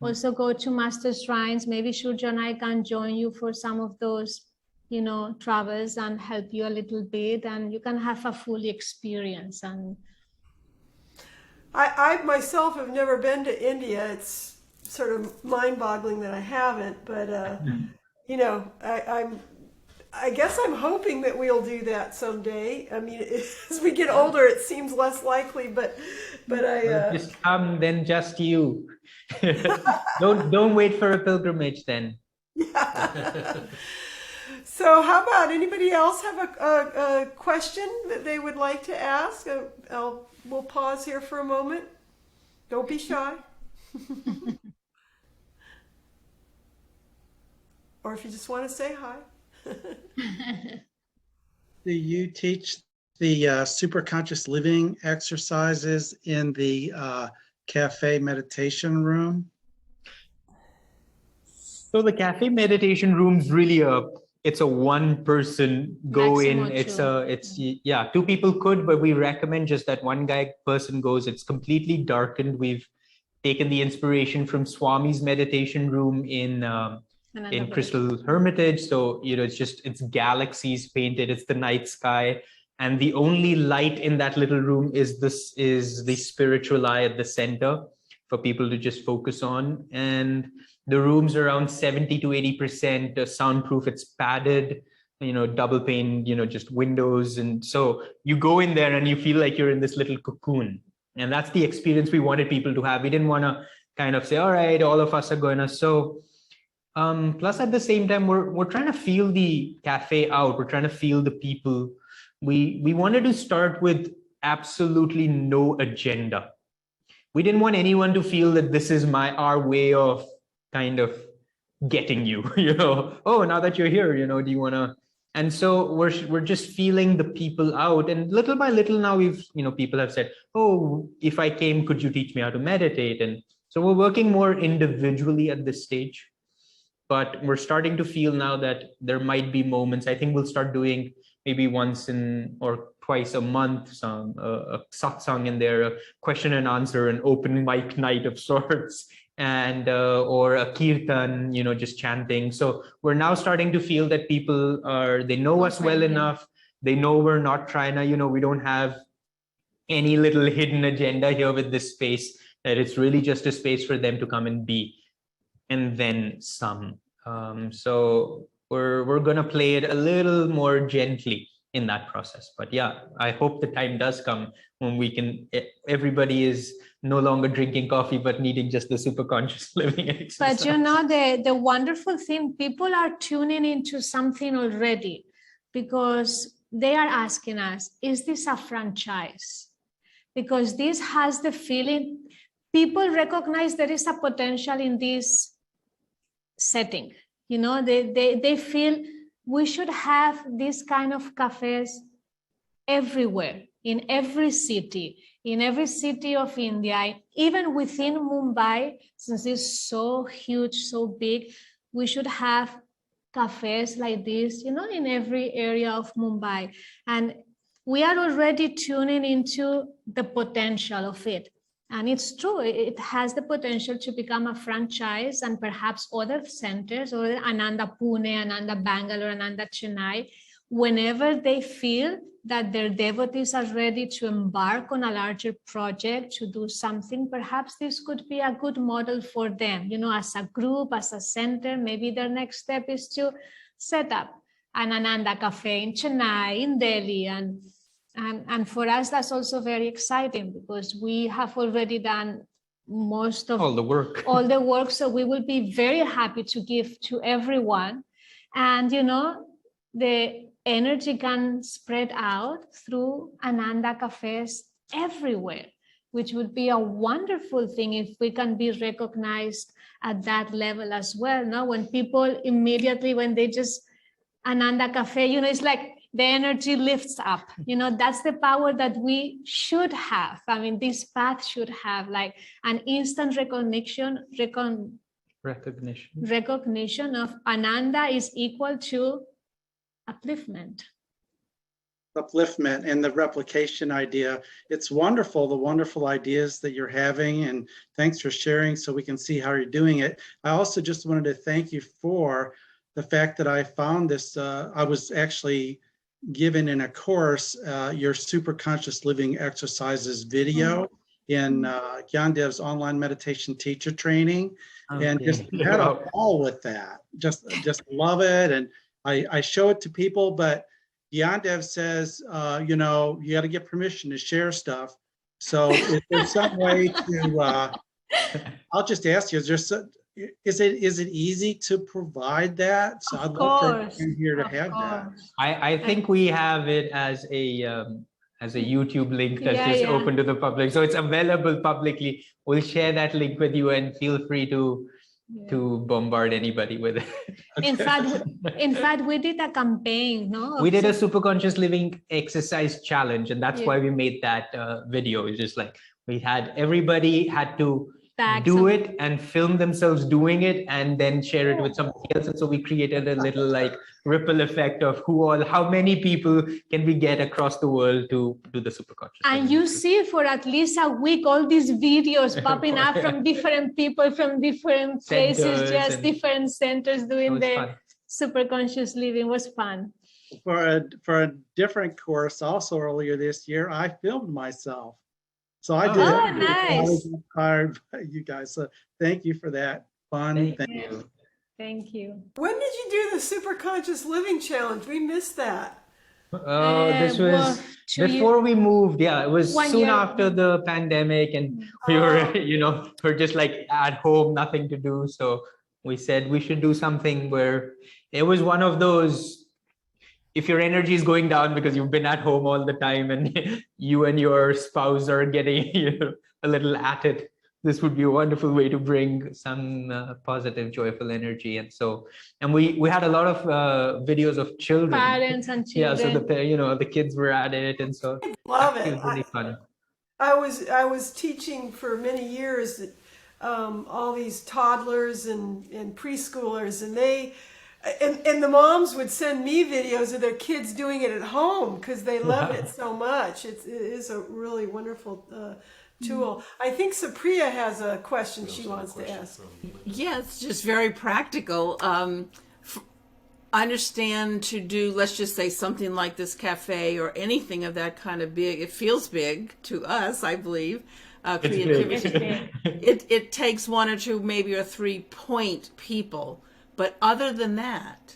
also go to master shrines. Maybe Shujro and I can join you for some of those, travels and help you a little bit, and you can have a full experience. And I myself have never been to India. It's sort of mind-boggling that I haven't, but I guess I'm hoping that we'll do that someday. I mean, as we get older, it seems less likely, but I just come, then just you. Don't wait for a pilgrimage then. Yeah. So how about anybody else have a question that they would like to ask? We'll pause here for a moment. Don't be shy. Or if you just want to say hi. Do you teach the superconscious living exercises in the cafe meditation room? So the cafe meditation room's really it's a one person go in. It's two people could, but we recommend just that one person goes. It's completely darkened. We've taken the inspiration from Swami's meditation room in Crystal Hermitage. So, it's galaxies painted, it's the night sky. And the only light in that little room is the spiritual eye at the center for people to just focus on. And the room's around 70 to 80% soundproof. It's padded, double pane, just windows. And so you go in there and you feel like you're in this little cocoon. And that's the experience we wanted people to have. We didn't want to kind of say, all right, all of us are going to. So plus at the same time, we're trying to feel the cafe out. We're trying to feel the people. We wanted to start with absolutely no agenda. We didn't want anyone to feel that this is our way of kind of getting you, oh, now that you're here, do you want to? And so we're just feeling the people out. And little by little now people have said, oh, if I came, could you teach me how to meditate? And so we're working more individually at this stage. But we're starting to feel now that there might be moments. I think we'll start doing maybe once or twice a month, a satsang in there, a question and answer, an open mic night of sorts, and or a kirtan, just chanting. So we're now starting to feel that people they know us well enough. They know we're not trying to, we don't have any little hidden agenda here with this space, that it's really just a space for them to come and be. And then some. So we're gonna play it a little more gently in that process. But yeah, I hope the time does come when everybody is no longer drinking coffee, but needing just the super conscious living exercise. But the wonderful thing, people are tuning into something already, because they are asking us, is this a franchise? Because this has the feeling, people recognize there is a potential in this setting. They feel we should have this kind of cafes everywhere, in every city of India, even within Mumbai, since it's so huge, so big, we should have cafes like this, in every area of Mumbai. And we are already tuning into the potential of it. And it's true, it has the potential to become a franchise, and perhaps other centers, or Ananda Pune, Ananda Bangalore, Ananda Chennai, whenever they feel that their devotees are ready to embark on a larger project, to do something, perhaps this could be a good model for them, as a group, as a center. Maybe their next step is to set up an Ananda Cafe in Chennai, in Delhi, and for us, that's also very exciting, because we have already done most of all the work. So we will be very happy to give to everyone. And, the energy can spread out through Ananda cafes everywhere, which would be a wonderful thing if we can be recognized at that level as well. No, when people immediately, when they just Ananda cafe, it's like the energy lifts up. That's the power that we should have. I mean, this path should have like an instant recognition of Ananda is equal to upliftment. And the replication idea. It's wonderful, the wonderful ideas that you're having, and thanks for sharing so we can see how you're doing it. I also just wanted to thank you for the fact that I found this, I was actually given in a course, your super conscious living exercises video in Gyandev's online meditation teacher training. Okay. And just had a ball with that. Just love it. And I show it to people, but Gyandev says, you got to get permission to share stuff. So is there some way to, I'll just ask you, is it easy to provide that? So I'd love for everyone here to have that. I think we have it as a YouTube link that's open to the public. So it's available publicly. We'll share that link with you, and feel free to bombard anybody with it. Okay. In fact, we did a campaign, no? We did a super conscious living exercise challenge, and that's why we made that video. It's just like everybody had to do it and film themselves doing it and then share it with somebody else. And so we created a little like ripple effect of how many people can we get across the world to do the superconscious. And you see for at least a week all these videos popping up from different people from different places, just different centers doing the superconscious living. Was fun. For a different course also earlier this year, I filmed myself. So I did. Oh, nice. I was inspired by you guys. So thank you for that. Fun. Thank you. Thank you. When did you do the Superconscious Living Challenge? We missed that. This was before we moved. Yeah, it was soon after the pandemic, and we were, we're just like at home, nothing to do. So we said we should do something where it was one of those, if your energy is going down because you've been at home all the time and you and your spouse are getting a little at it, this would be a wonderful way to bring some positive, joyful energy. And we had a lot of videos of children, parents and children. Yeah, so the kids were at it, and so I love it. It was really fun. I was teaching for many years all these toddlers and preschoolers, and and the moms would send me videos of their kids doing it at home because they love it so much. It is a really wonderful tool. I think Supriya has a question she wants to ask. Yeah, it's just very practical. I understand to do, let's just say something like this cafe or anything of that kind of big. It feels big to us, I believe. Creativity. It takes 1 or 2, maybe or 3 point people. But other than that,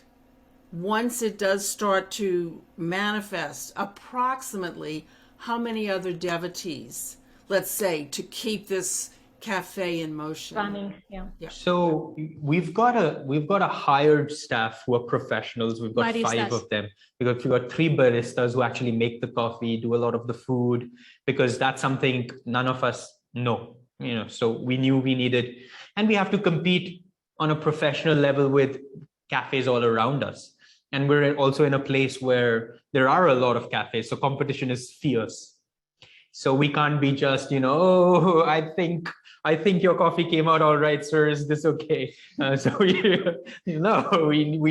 once it does start to manifest, approximately how many other devotees, let's say, to keep this cafe in motion? Running, yeah. So we've got a hired staff who are professionals. We've got Baristas. 5 of them. We've got 3 baristas who actually make the coffee, do a lot of the food, because that's something none of us know. So we knew we needed, and we have to compete on a professional level with cafes all around us. And we're also in a place where there are a lot of cafes, so competition is fierce. So we can't be just, I think your coffee came out all right, sir. Is this okay? We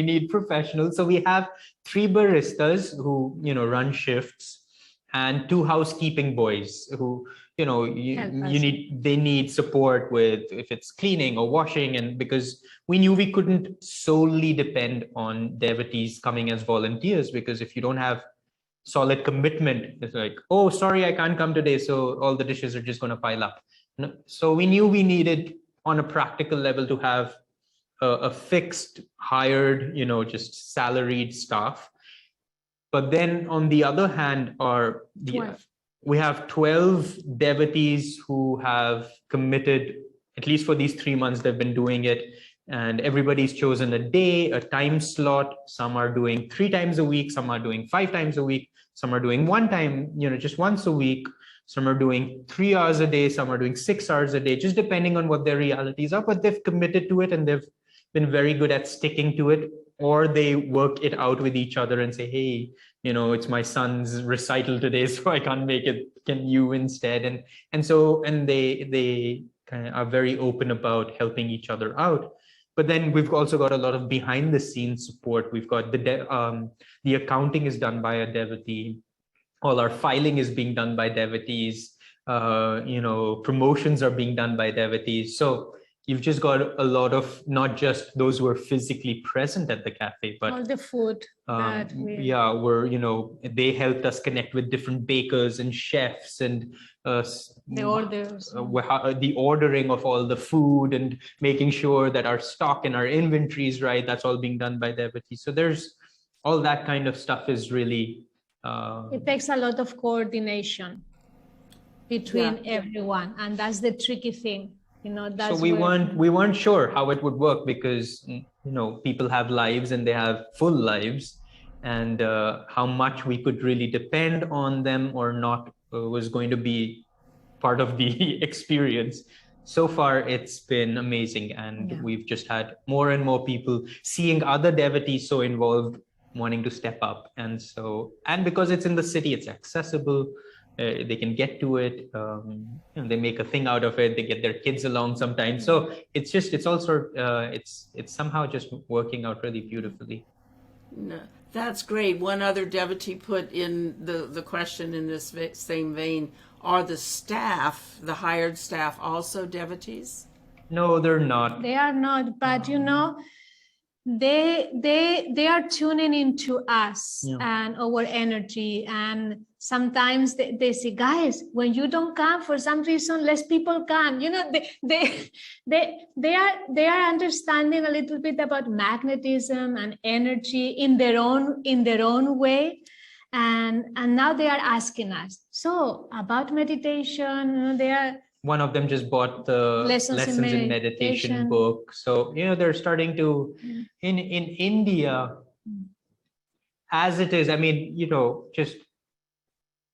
need professionals. So we have 3 baristas who, run shifts, and 2 housekeeping boys who, they need support with if it's cleaning or washing. And because we knew we couldn't solely depend on devotees coming as volunteers, because if you don't have solid commitment, it's like, oh, sorry, I can't come today, so all the dishes are just going to pile up. So we knew we needed, on a practical level, to have a fixed, hired, just salaried staff. But then on the other hand, we have 12 devotees who have committed, at least for these 3 months, they've been doing it. And everybody's chosen a day, a time slot. Some are doing 3 times a week. Some are doing 5 times a week. Some are doing 1 time, just once a week. Some are doing 3 hours a day. Some are doing 6 hours a day, just depending on what their realities are. But they've committed to it, and they've been very good at sticking to it. Or they work it out with each other and say, hey, it's my son's recital today, so I can't make it. Can you instead? And they kind of are very open about helping each other out. But then we've also got a lot of behind the scenes support. We've got the accounting is done by a devotee. All our filing is being done by devotees. Promotions are being done by devotees. So you've just got a lot of, not just those who are physically present at the cafe, but all the food they helped us connect with different bakers and chefs, and the orders, the ordering of all the food, and making sure that our stock and our inventory is right. That's all being done by devotees. So there's all that kind of stuff is really it takes a lot of coordination between everyone, and that's the tricky thing. That's so we weren't sure how it would work, because people have lives and they have full lives, and how much we could really depend on them or not was going to be part of the experience. So far it's been amazing, and we've just had more and more people seeing other devotees so involved, wanting to step up. And because it's in the city, it's accessible. they can get to it. They make a thing out of it. They get their kids along sometimes. So it's also it's somehow just working out really beautifully. No, that's great. One other devotee put in the question in this same vein: are the staff, the hired staff, also devotees? No, they're not. They are not, but they are tuning into us and our energy, and sometimes they say, guys, when you don't come for some reason, less people come. They are understanding a little bit about magnetism and energy in their own way, and now they are asking us, so about meditation. They are, one of them just bought the lessons in meditation book. So, they're starting to, in India, as it is, I mean, just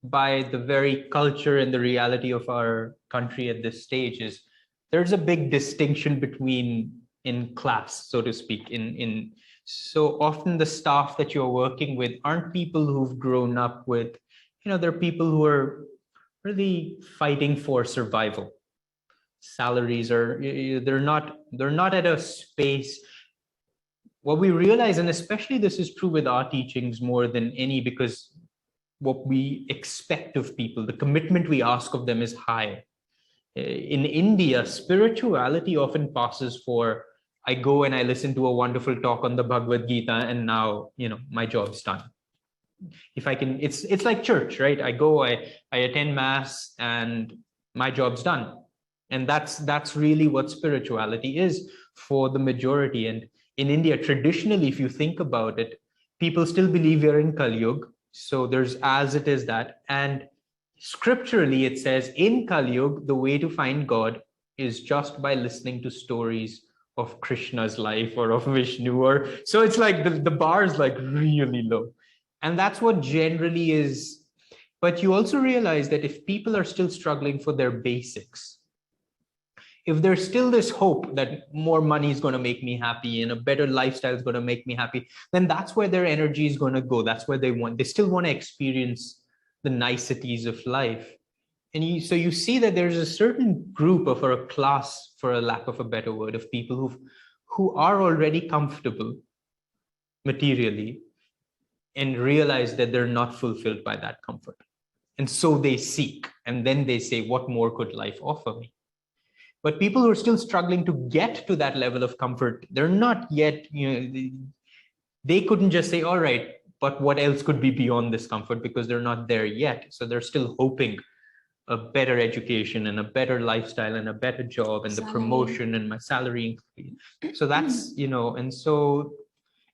by the very culture and the reality of our country at this stage is there's a big distinction between in class, so to speak. So often the staff that you're working with aren't people who've grown up with, they're people who are really fighting for survival. Salaries are, they're not at a space. What we realize, and especially this is true with our teachings more than any, because what we expect of people, the commitment we ask of them is high. In India, spirituality often passes for, I go and I listen to a wonderful talk on the Bhagavad Gita, and now, my job's done. If I can, it's like church, right? I go, I attend mass, and my job's done. And that's really what spirituality is for the majority. And in India, traditionally, if you think about it, people still believe we're in Kali Yuga. So there's as it is that. And scripturally, it says in Kali Yuga, the way to find God is just by listening to stories of Krishna's life or of Vishnu. So it's like the bar is like really low. And that's what generally is. But you also realize that if people are still struggling for their basics, if there's still this hope that more money is going to make me happy and a better lifestyle is going to make me happy, then that's where their energy is going to go. That's where they still want to experience the niceties of life. And so you see that there's a certain group of, or a class, for a lack of a better word, of people who are already comfortable materially and realize that they're not fulfilled by that comfort. And so they seek, and then they say, what more could life offer me? But people who are still struggling to get to that level of comfort, they're not yet, they couldn't just say, all right, but what else could be beyond this comfort, because they're not there yet. So they're still hoping a better education and a better lifestyle and a better job and the promotion and my salary increase. So that's,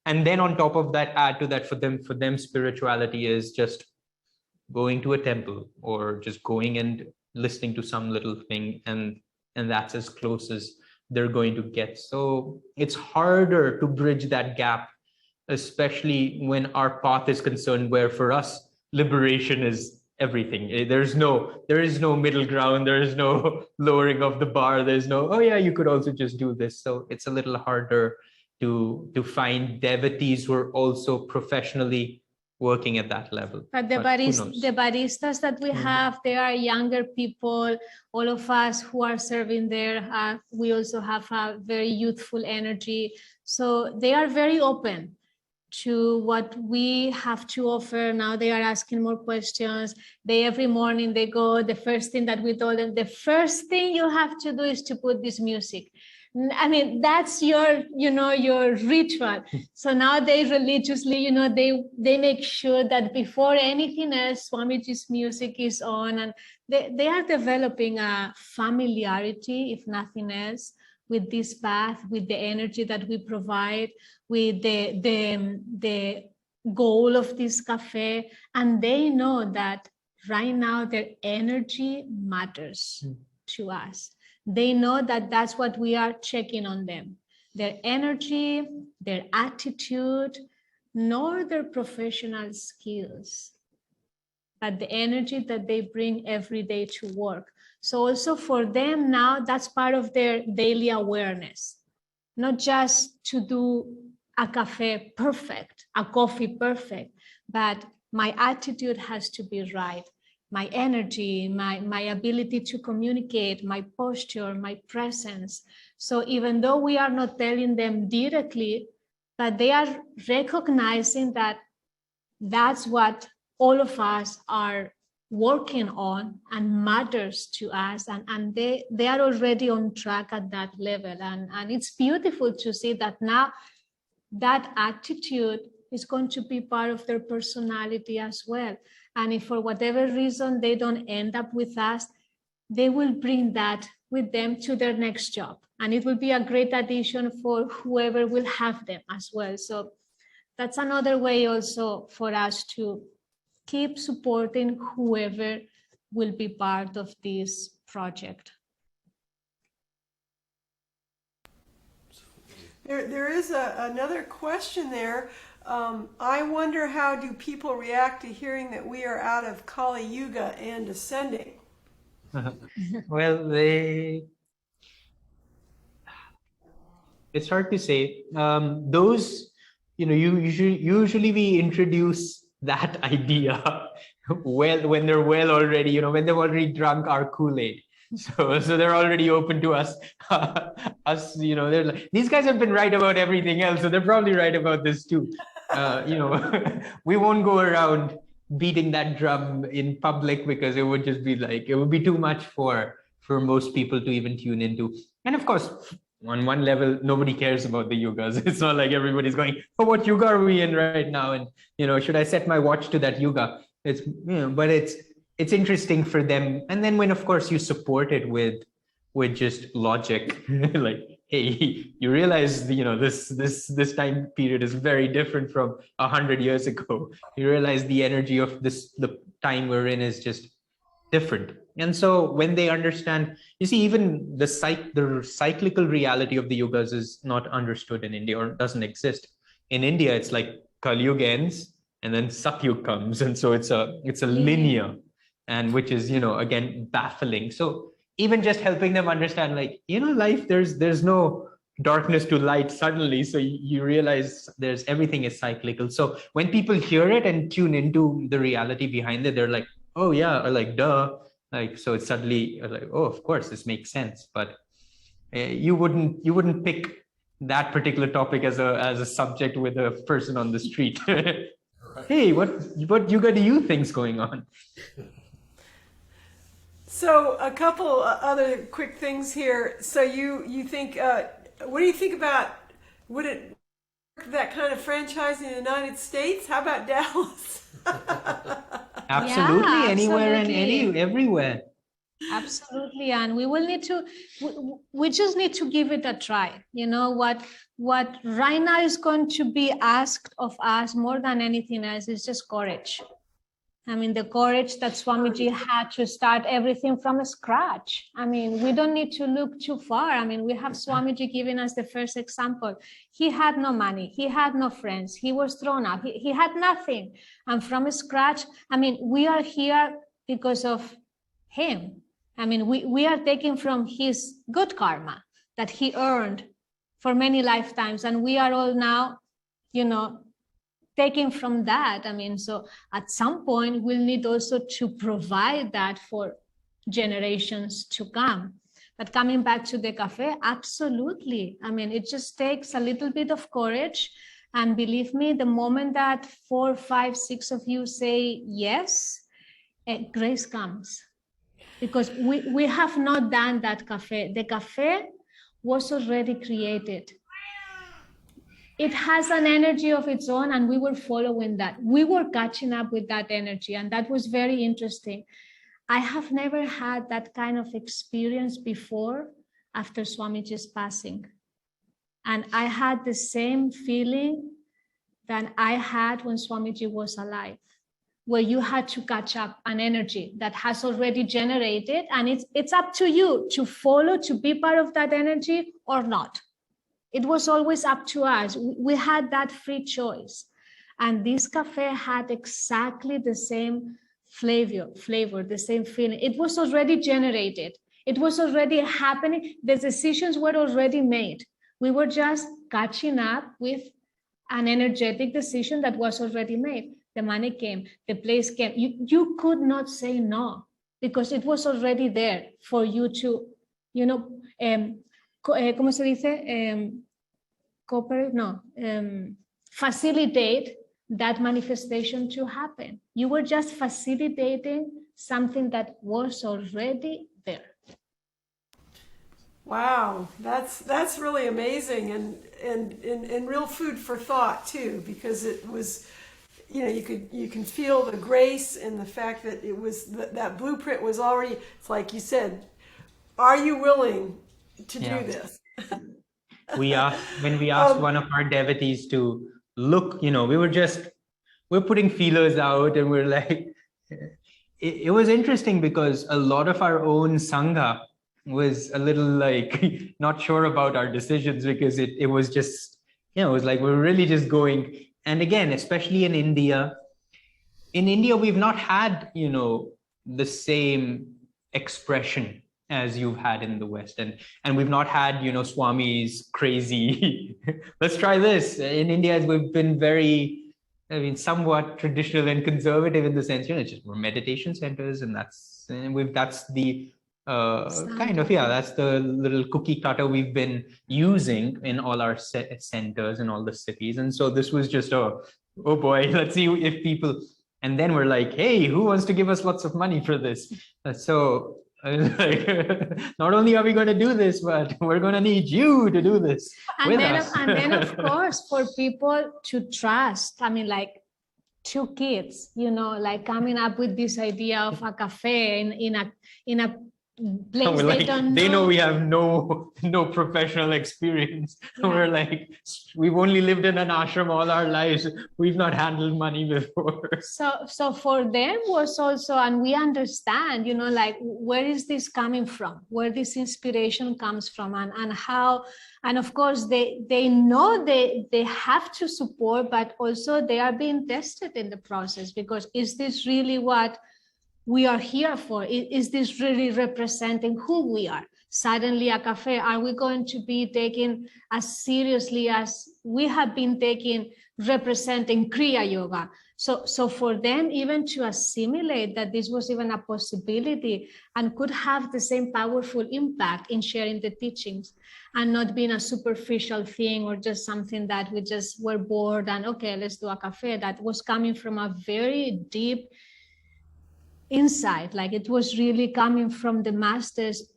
and then on top of that, add to that, for them, spirituality is just going to a temple or just going and listening to some little thing, and that's as close as they're going to get. So it's harder to bridge that gap, especially when our path is concerned, where for us, liberation is everything. There is no middle ground. There is no lowering of the bar. There's no, oh yeah, you could also just do this. So it's a little harder to find devotees who are also professionally working at that level. But the baristas that we have, they are younger people. All of us who are serving there, we also have a very youthful energy. So they are very open to what we have to offer. Now they are asking more questions. Every morning they go, the first thing that we told them, the first thing you have to do is to put this music. I mean, that's your ritual. So now they religiously, they make sure that before anything else, Swamiji's music is on, and they are developing a familiarity, if nothing else, with this path, with the energy that we provide, with the goal of this cafe. And they know that right now their energy matters to us. They know that that's what we are checking on them. Their energy, their attitude, nor their professional skills, but the energy that they bring every day to work. So also for them now, that's part of their daily awareness. Not just to do a cafe perfect, a coffee perfect, but my attitude has to be right. my energy, my ability to communicate, my posture, my presence. So even though we are not telling them directly, but they are recognizing that that's what all of us are working on and matters to us, and they are already on track at that level. And it's beautiful to see that now that attitude is going to be part of their personality as well. And if for whatever reason they don't end up with us, they will bring that with them to their next job. And it will be a great addition for whoever will have them as well. So that's another way also for us to keep supporting whoever will be part of this project. There is another question there. I wonder, how do people react to hearing that we are out of Kali Yuga and ascending? Well, it's hard to say. Those, usually we introduce that idea when they're well already, when they've already drunk our Kool-Aid. So they're already open to us. They're like, these guys have been right about everything else, so they're probably right about this too. We won't go around beating that drum in public, because it would just be it would be too much for most people to even tune into. And of course, on one level, nobody cares about the yugas. It's not like everybody's going, oh, what yuga are we in right now? And, should I set my watch to that yuga? But it's interesting for them. And then when, of course, you support it with just logic, like, hey, you realize, this time period is very different from 100 years ago. You realize the energy of the time we're in is just different. And so when they understand, you see, even the cyclical reality of the yugas is not understood in India, or doesn't exist. In India, it's like Kali Yuga ends and then Satyug comes. And so it's a linear, and which is, again, baffling. So even just helping them understand, life, there's no darkness to light suddenly. So you realize everything is cyclical. So when people hear it and tune into the reality behind it, they're like, oh yeah, or like, duh. So it's suddenly like, oh, of course, this makes sense. But you wouldn't pick that particular topic as a subject with a person on the street. Right. Hey, what yuga do you think's going on? So a couple other quick things here. So you think, what do you think about, would it work, that kind of franchise in the United States? How about Dallas? Absolutely, Yeah, anywhere absolutely. and everywhere. Absolutely, and we just need to give it a try. What right now is going to be asked of us more than anything else is just courage. I mean, the courage that Swamiji had to start everything from scratch. I mean, we don't need to look too far. I mean, we have Swamiji giving us the first example. He had no money. He had no friends. He was thrown out. He had nothing. And from scratch, I mean, we are here because of him. I mean, we are taking from his good karma that he earned for many lifetimes. And we are all now, taking from that. I mean, so at some point we'll need also to provide that for generations to come. But coming back to the cafe, absolutely. I mean, it just takes a little bit of courage. And believe me, the moment that 4, 5, 6 of you say yes, grace comes. Because we have not done that cafe. The cafe was already created. It has an energy of its own, and we were following that. We were catching up with that energy, and that was very interesting. I have never had that kind of experience before after Swamiji's passing. And I had the same feeling that I had when Swamiji was alive, where you had to catch up an energy that has already generated, and it's up to you to follow, to be part of that energy or not. It was always up to us. We had that free choice. And this cafe had exactly the same flavor, the same feeling. It was already generated. It was already happening. The decisions were already made. We were just catching up with an energetic decision that was already made. the money came, the place came. You could not say no because it was already there for you to, ¿cómo se dice? Cooperate? No, facilitate that manifestation to happen. You were just facilitating something that was already there. Wow, that's really amazing and real food for thought too, because it was, you can feel the grace and the fact that it was that blueprint was already. It's like you said, are you willing to do this? When we asked one of our devotees to look, we're putting feelers out, and we're like, it was interesting because a lot of our own Sangha was a little like not sure about our decisions, because it was just, it was like we're really just going. And again, especially in India, we've not had, the same expression as you've had in the West. And we've not had, Swami's crazy, let's try this. In India, we've been very, somewhat traditional and conservative in the sense, we're meditation centers, and that's the that's the little cookie cutter we've been using in all our centers in all the cities. And so this was just, oh boy, let's see if people, and then we're like, hey, who wants to give us lots of money for this? So not only are we going to do this, but we're going to need you to do this with us. And then of course, for people to trust, like 2 kids, coming up with this idea of a cafe in a place they know we have no professional experience. Yeah. We're like, we've only lived in an ashram all our lives. We've not handled money before. So for them was also, and we understand, where is this coming from? Where this inspiration comes from, and how, and of course they know they have to support, but also they are being tested in the process, because is this really what we are here for? Is this really representing who we are? Suddenly a cafe, are we going to be taken as seriously as we have been taking representing Kriya Yoga? So for them, even to assimilate that this was even a possibility and could have the same powerful impact in sharing the teachings and not being a superficial thing or just something that we just were bored and okay, let's do a cafe, that was coming from a very deep insight. Like it was really coming from the masters,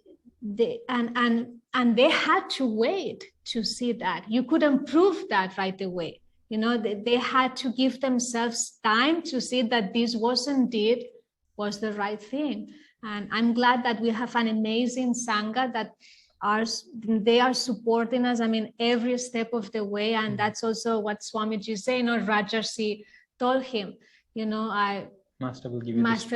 and they had to wait to see that. You couldn't prove that right away. They had to give themselves time to see that this was the right thing. And I'm glad that we have an amazing Sangha that they are supporting us, every step of the way. And that's also what Swamiji is saying, or Rajarsi told him, Master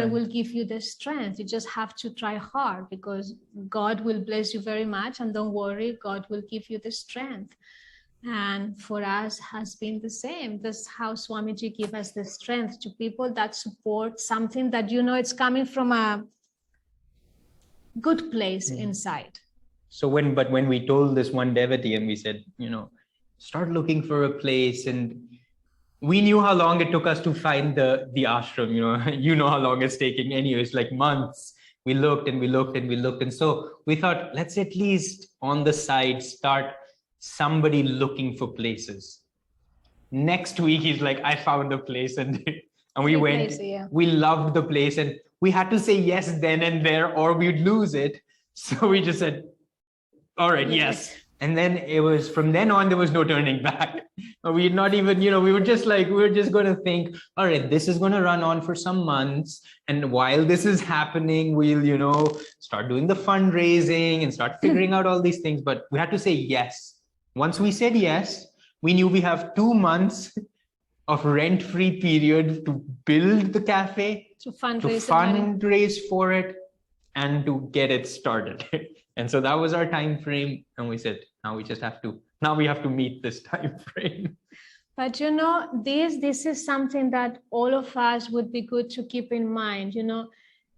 will give you the strength. You just have to try hard, because God will bless you very much. And don't worry, God will give you the strength. And for us has been the same. That's how Swamiji gives us the strength to people that support something that, it's coming from a good place inside. So when we told this one devotee and we said, start looking for a place, and we knew how long it took us to find the ashram, you know how long it's taking anyways, like months. We looked and we looked and we looked. And so we thought, let's at least on the side start somebody looking for places. Next week, he's like, I found a place, and we went, we loved the place, and we had to say yes then and there or we'd lose it. So we just said, all right, yes. And then it was, from then on, there was no turning back. We had not even, we were just going to think, all right, this is going to run on for some months. And while this is happening, we'll, start doing the fundraising and start figuring out all these things. But we had to say yes. Once we said yes, we knew we have 2 months of rent-free period to build the cafe, to fundraise for it, and to get it started. And so that was our time frame. And we said, now we have to meet this time frame. But this is something that all of us would be good to keep in mind.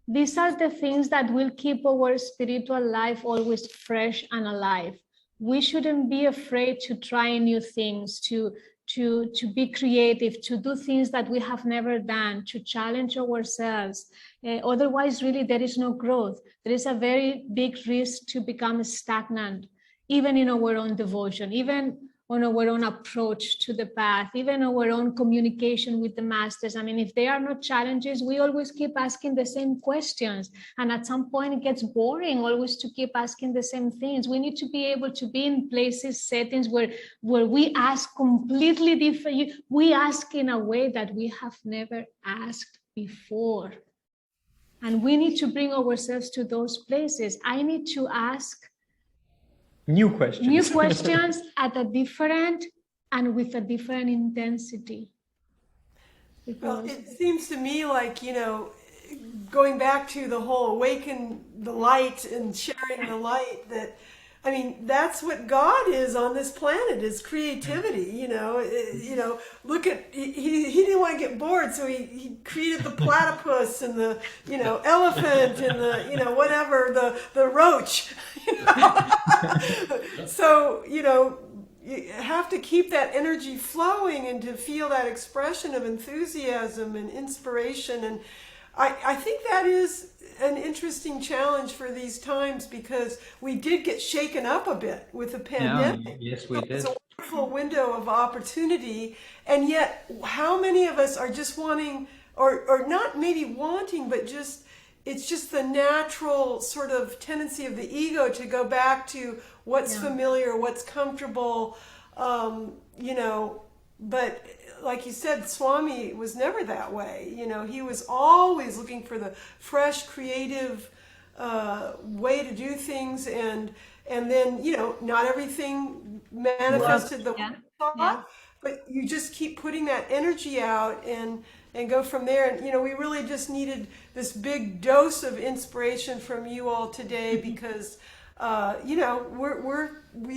These are the things that will keep our spiritual life always fresh and alive. We shouldn't be afraid to try new things, to to be creative, to do things that we have never done, to challenge ourselves. Otherwise, really, there is no growth. There is a very big risk to become stagnant, even in our own devotion, even on our own approach to the path, even our own communication with the masters. I mean, if there are no challenges, we always keep asking the same questions. And at some point it gets boring always to keep asking the same things. We need to be able to be in places, settings where we ask completely different, we ask in a way that we have never asked before. And we need to bring ourselves to those places. I need to ask new questions at a different and with a different intensity. Well, it seems to me like, going back to the whole awaken the light and sharing the light, that, I mean, that's what God is on this planet, is creativity. Look at, he didn't want to get bored, so he created the platypus and the, elephant and the, whatever, the roach. So, you have to keep that energy flowing and to feel that expression of enthusiasm and inspiration. And I think that is an interesting challenge for these times, because we did get shaken up a bit with the pandemic. Yeah, yes, we did. It's a wonderful window of opportunity, and yet how many of us are just wanting, or not maybe wanting, but just, it's just the natural sort of tendency of the ego to go back to what's familiar, what's comfortable, but like you said, Swami was never that way. He was always looking for the fresh, creative way to do things, and then, not everything manifested the way you thought, but you just keep putting that energy out and go from there. And, we really just needed this big dose of inspiration from you all today, because, we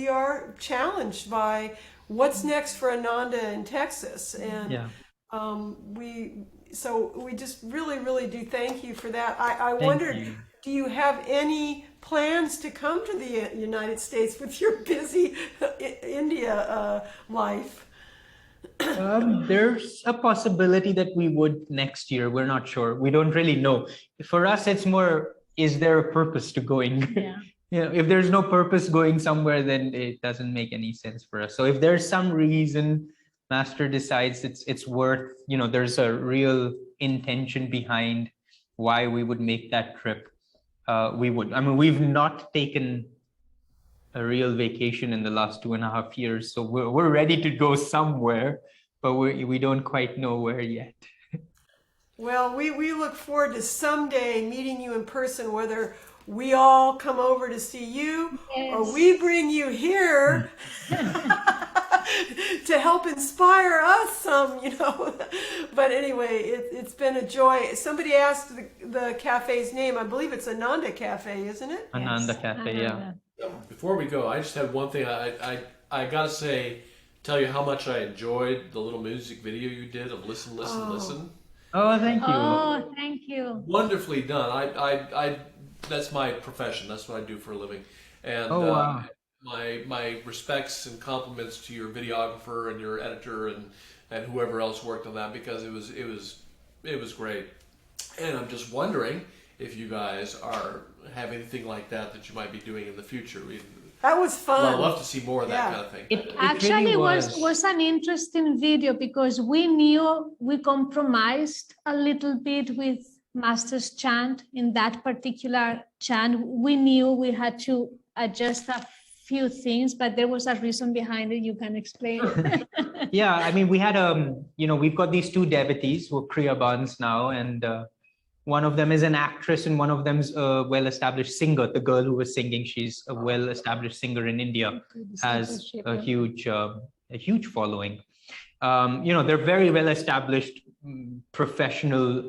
are challenged by what's next for Ananda in Texas. And we just really, really do thank you for that. I wondered, do you have any plans to come to the United States with your busy India life? There's a possibility that we would next year. We're not sure. We don't really know. For us, it's more, is there a purpose to going? If there's no purpose going somewhere, then it doesn't make any sense for us. So if there's some reason Master decides it's worth, there's a real intention behind why we would make that trip, we would. I mean, we've not taken a real vacation in the last 2.5 years, so we're ready to go somewhere, but we don't quite know where yet. Well, we look forward to someday meeting you in person, whether we all come over to see you or we bring you here to help inspire us some, But anyway, it's been a joy. Somebody asked the cafe's name. I believe it's Ananda Cafe, isn't it? Ananda Cafe, yeah. Before we go, I just had one thing. I gotta tell you how much I enjoyed the little music video you did of Listen, Listen, Listen. Oh, thank you. Oh, thank you. Wonderfully done. I that's my profession. That's what I do for a living. And wow. My respects and compliments to your videographer and your editor and whoever else worked on that, because it was great. And I'm just wondering if you guys have anything like that you might be doing in the future. That was fun. I'd love to see more of that kind of thing. It actually really was an interesting video, because we knew we compromised a little bit with Master's chant. In that particular chant, we knew we had to adjust a few things, but there was a reason behind it. You can explain. Yeah, I mean, we had we've got these two devotees who are Kriya Bans now, and one of them is an actress and one of them's a well-established singer. The girl who was singing, she's a well-established singer in India, has a huge following. They're very well-established professional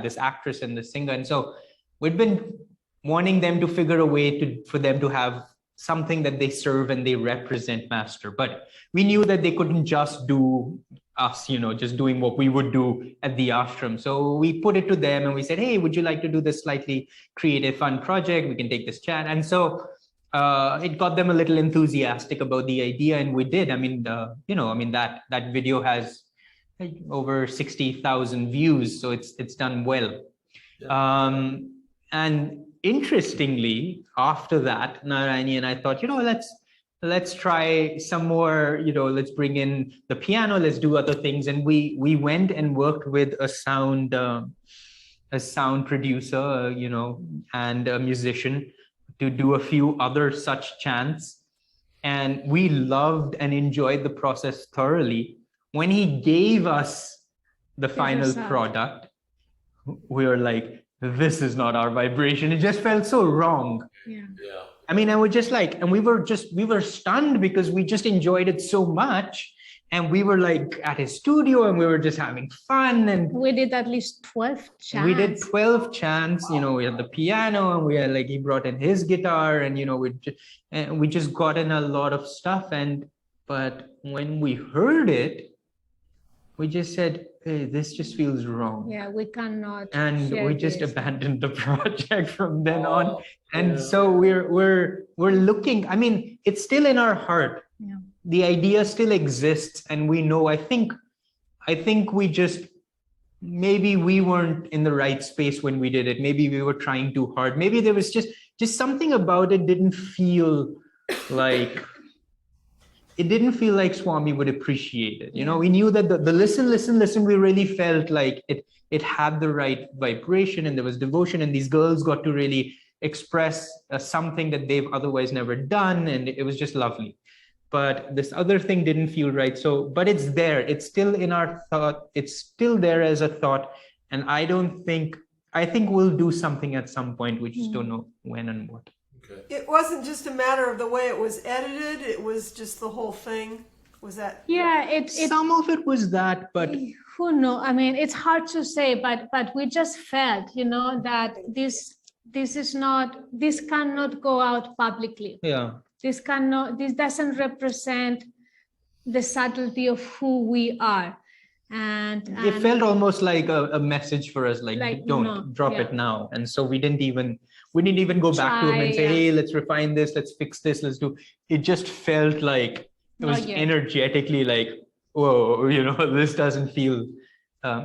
this actress and the singer. And so we've been wanting them to figure a way for them to have something that they serve and they represent Master. But we knew that they couldn't just do us, just doing what we would do at the ashram. So we put it to them and we said, hey, would you like to do this slightly creative, fun project? We can take this chat. And so it got them a little enthusiastic about the idea, and we did. I mean, that video has like over 60,000 views, so it's done well. Yeah. And interestingly, after that, Narayani and I thought, let's try some more. Let's bring in the piano. Let's do other things, and we went and worked with a sound producer, and a musician to do a few other such chants. And we loved and enjoyed the process thoroughly. When he gave us the final product, we were like, this is not our vibration. It just felt so wrong. Yeah. Yeah. I mean, I was just like, and we were stunned because we just enjoyed it so much. And we were like at his studio and we were just having fun. And We did at least 12 chants. we did 12 chants. We had the piano, and we had he brought in his guitar, and we just got in a lot of stuff. But when we heard it, we just said, hey, this just feels wrong. Yeah, we cannot. And share we just this. abandoned the project from then on. Oh, And yeah. so we're looking. I mean, it's still in our heart. Yeah. The idea still exists, and we know. I think we just, maybe we weren't in the right space when we did it. Maybe we were trying too hard. Maybe there was just something about it didn't feel like. It didn't feel like Swami would appreciate it. We knew that the listen, we really felt like it had the right vibration, and there was devotion, and these girls got to really express something that they've otherwise never done. And it was just lovely. But this other thing didn't feel right. So, but it's there. It's still in our thought. It's still there as a thought. And I think we'll do something at some point. We just don't know when and what. Okay. It wasn't just a matter of the way it was edited, it was just the whole thing. Was that? Yeah, it's Some of it was that, but who knows? I mean, it's hard to say, but we just felt, that this cannot go out publicly. yeah. This doesn't represent the subtlety of who we are. And It felt almost like a message for us, like don't no, drop yeah. it now. And so we didn't even go back to him and say, Try, hey, let's refine this, let's fix this, let's do. It just felt like it was Not yet. energetically like, whoa, this doesn't feel.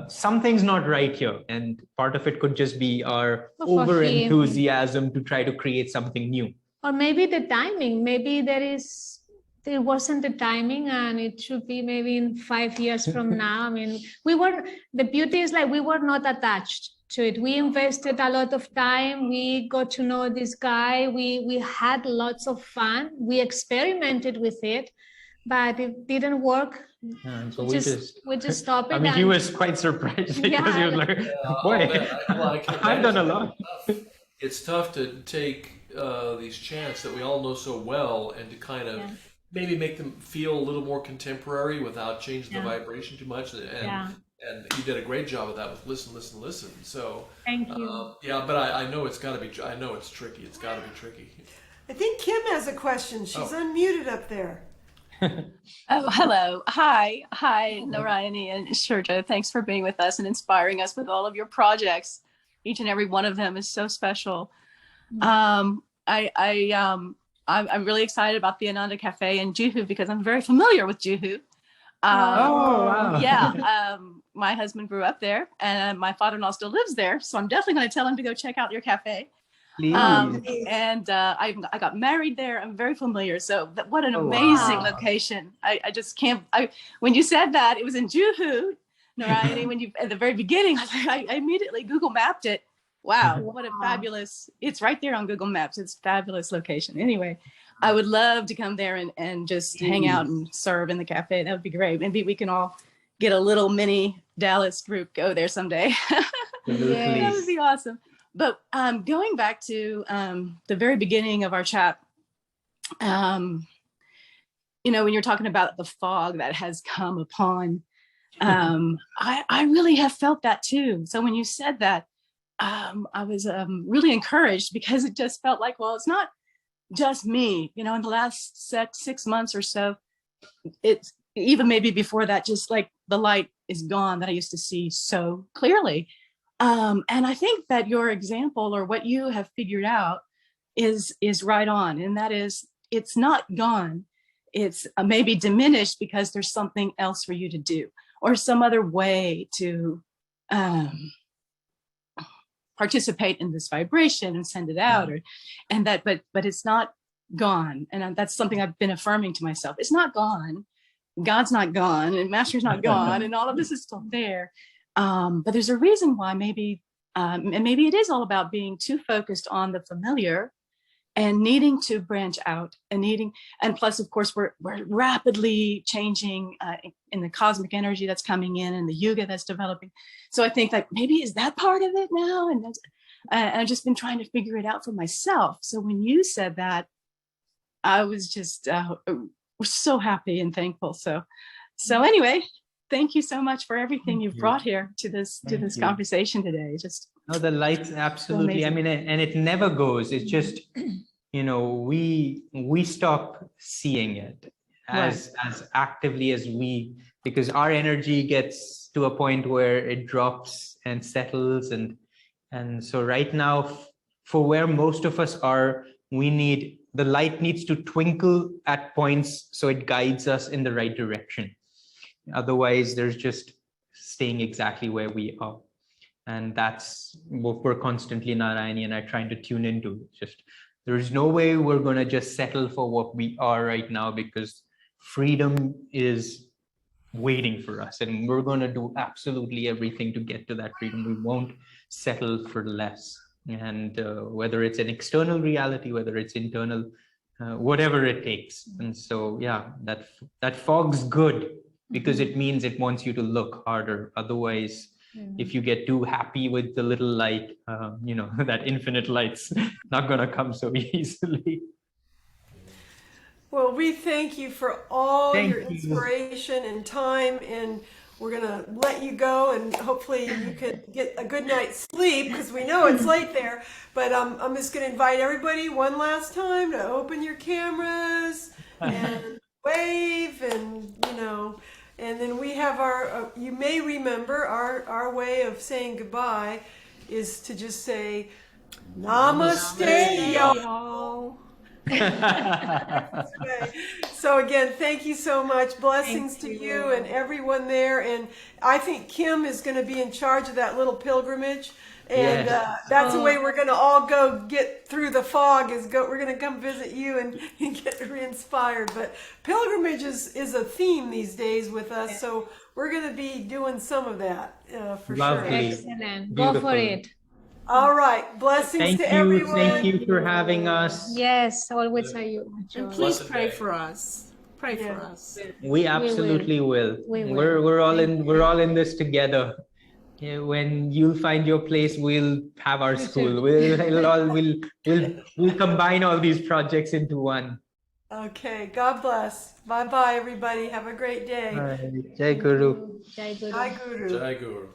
Something's not right here, and part of it could just be our Or for over him. enthusiasm to try to create something new. Or maybe the timing, maybe there wasn't the timing, and it should be maybe in 5 years from now. I mean, the beauty is we were not attached to it. We invested a lot of time. We got to know this guy. We had lots of fun. We experimented with it, but it didn't work. And so We just stopped it. I mean, he and- was quite surprised because he was like, boy, I can I've done a imagine lot. it's tough to take these chants that we all know so well and to kind of maybe make them feel a little more contemporary without changing the vibration too much. And you did a great job of that with listen. So Thank you. but I know it's got to be. I know it's tricky. It's got to be tricky. I think Kim has a question. She's unmuted up there. Oh, hello. Hi, Narayani and Shujro. Thanks for being with us and inspiring us with all of your projects. Each and every one of them is so special. I'm really excited about the Ananda Cafe in Juhu because I'm very familiar with Juhu. wow. Yeah, my husband grew up there, and my father-in-law still lives there, so I'm definitely going to tell him to go check out your cafe. Please. I got married there. I'm very familiar. So what an amazing location. I just can't. When you said that it was in Juhu, Narayani, when you at the very beginning, I immediately Google mapped it. Wow, what a fabulous! It's right there on Google Maps. It's a fabulous location. Anyway, I would love to come there and just hang out and serve in the cafe. That would be great. Maybe we can all get a little mini Dallas group go there someday. That would be awesome. But going back to the very beginning of our chat, when you're talking about the fog that has come upon, I really have felt that too. So when you said that, I was really encouraged because it just felt like, well, it's not just me, in the last 6 months or so, it's even maybe before that, just like the light is gone that I used to see so clearly. And I think that your example or what you have figured out is right on, and that is, it's not gone. It's maybe diminished because there's something else for you to do, or some other way to participate in this vibration and send it out, but it's not gone. And that's something I've been affirming to myself. It's not gone. God's not gone, and Master's not gone, and all of this is still there. But there's a reason why. Maybe and maybe it is all about being too focused on the familiar and needing to branch out, and plus, of course, we're rapidly changing in the cosmic energy that's coming in and the yuga that's developing. So I think that maybe is that part of it now, and I've just been trying to figure it out for myself. So when you said that, I was just so happy and thankful. So anyway, thank you so much for everything you've brought here to this conversation today. Just no, the lights, absolutely. So I mean, and it never goes. It's just, we stop seeing it as actively as because our energy gets to a point where it drops and settles, and so right now, for where most of us are, the light needs to twinkle at points so it guides us in the right direction. Otherwise, there's just staying exactly where we are. And that's what we're constantly, Narayani and I, trying to tune into. Just, there's no way we're going to just settle for what we are right now, because freedom is waiting for us, and we're going to do absolutely everything to get to that freedom. We won't settle for less. And whether it's an external reality, whether it's internal, whatever it takes. And so, yeah, that fog's good, because it means it wants you to look harder. Otherwise, if you get too happy with the little light, that infinite light's not going to come so easily. Well, we thank you for all your inspiration and time, and we're going to let you go, and hopefully you can get a good night's sleep, because we know it's late there. But I'm just going to invite everybody one last time to open your cameras and wave, and and then we have our, you may remember our way of saying goodbye is to just say, Namaste, y'all. So again, thank you so much. Blessings to you and everyone there. And I think Kim is going to be in charge of that little pilgrimage. And that's the way we're going to all go get through the fog. We're going to come visit you and get re-inspired. But pilgrimage is a theme these days with us. So we're going to be doing some of that for Lovely. sure. Excellent. Beautiful. Go for it. All right. Blessings to everyone. Thank you for having us. Yes, always are you. And please pray for us. Pray for us. We absolutely will. We will. We're all in this together. Yeah, when you'll find your place, we'll have our school. We'll combine all these projects into one. Okay. God bless. Bye-bye, everybody. Have a great day. Jai Guru. Jai Guru. Hi, Guru. Jai Guru.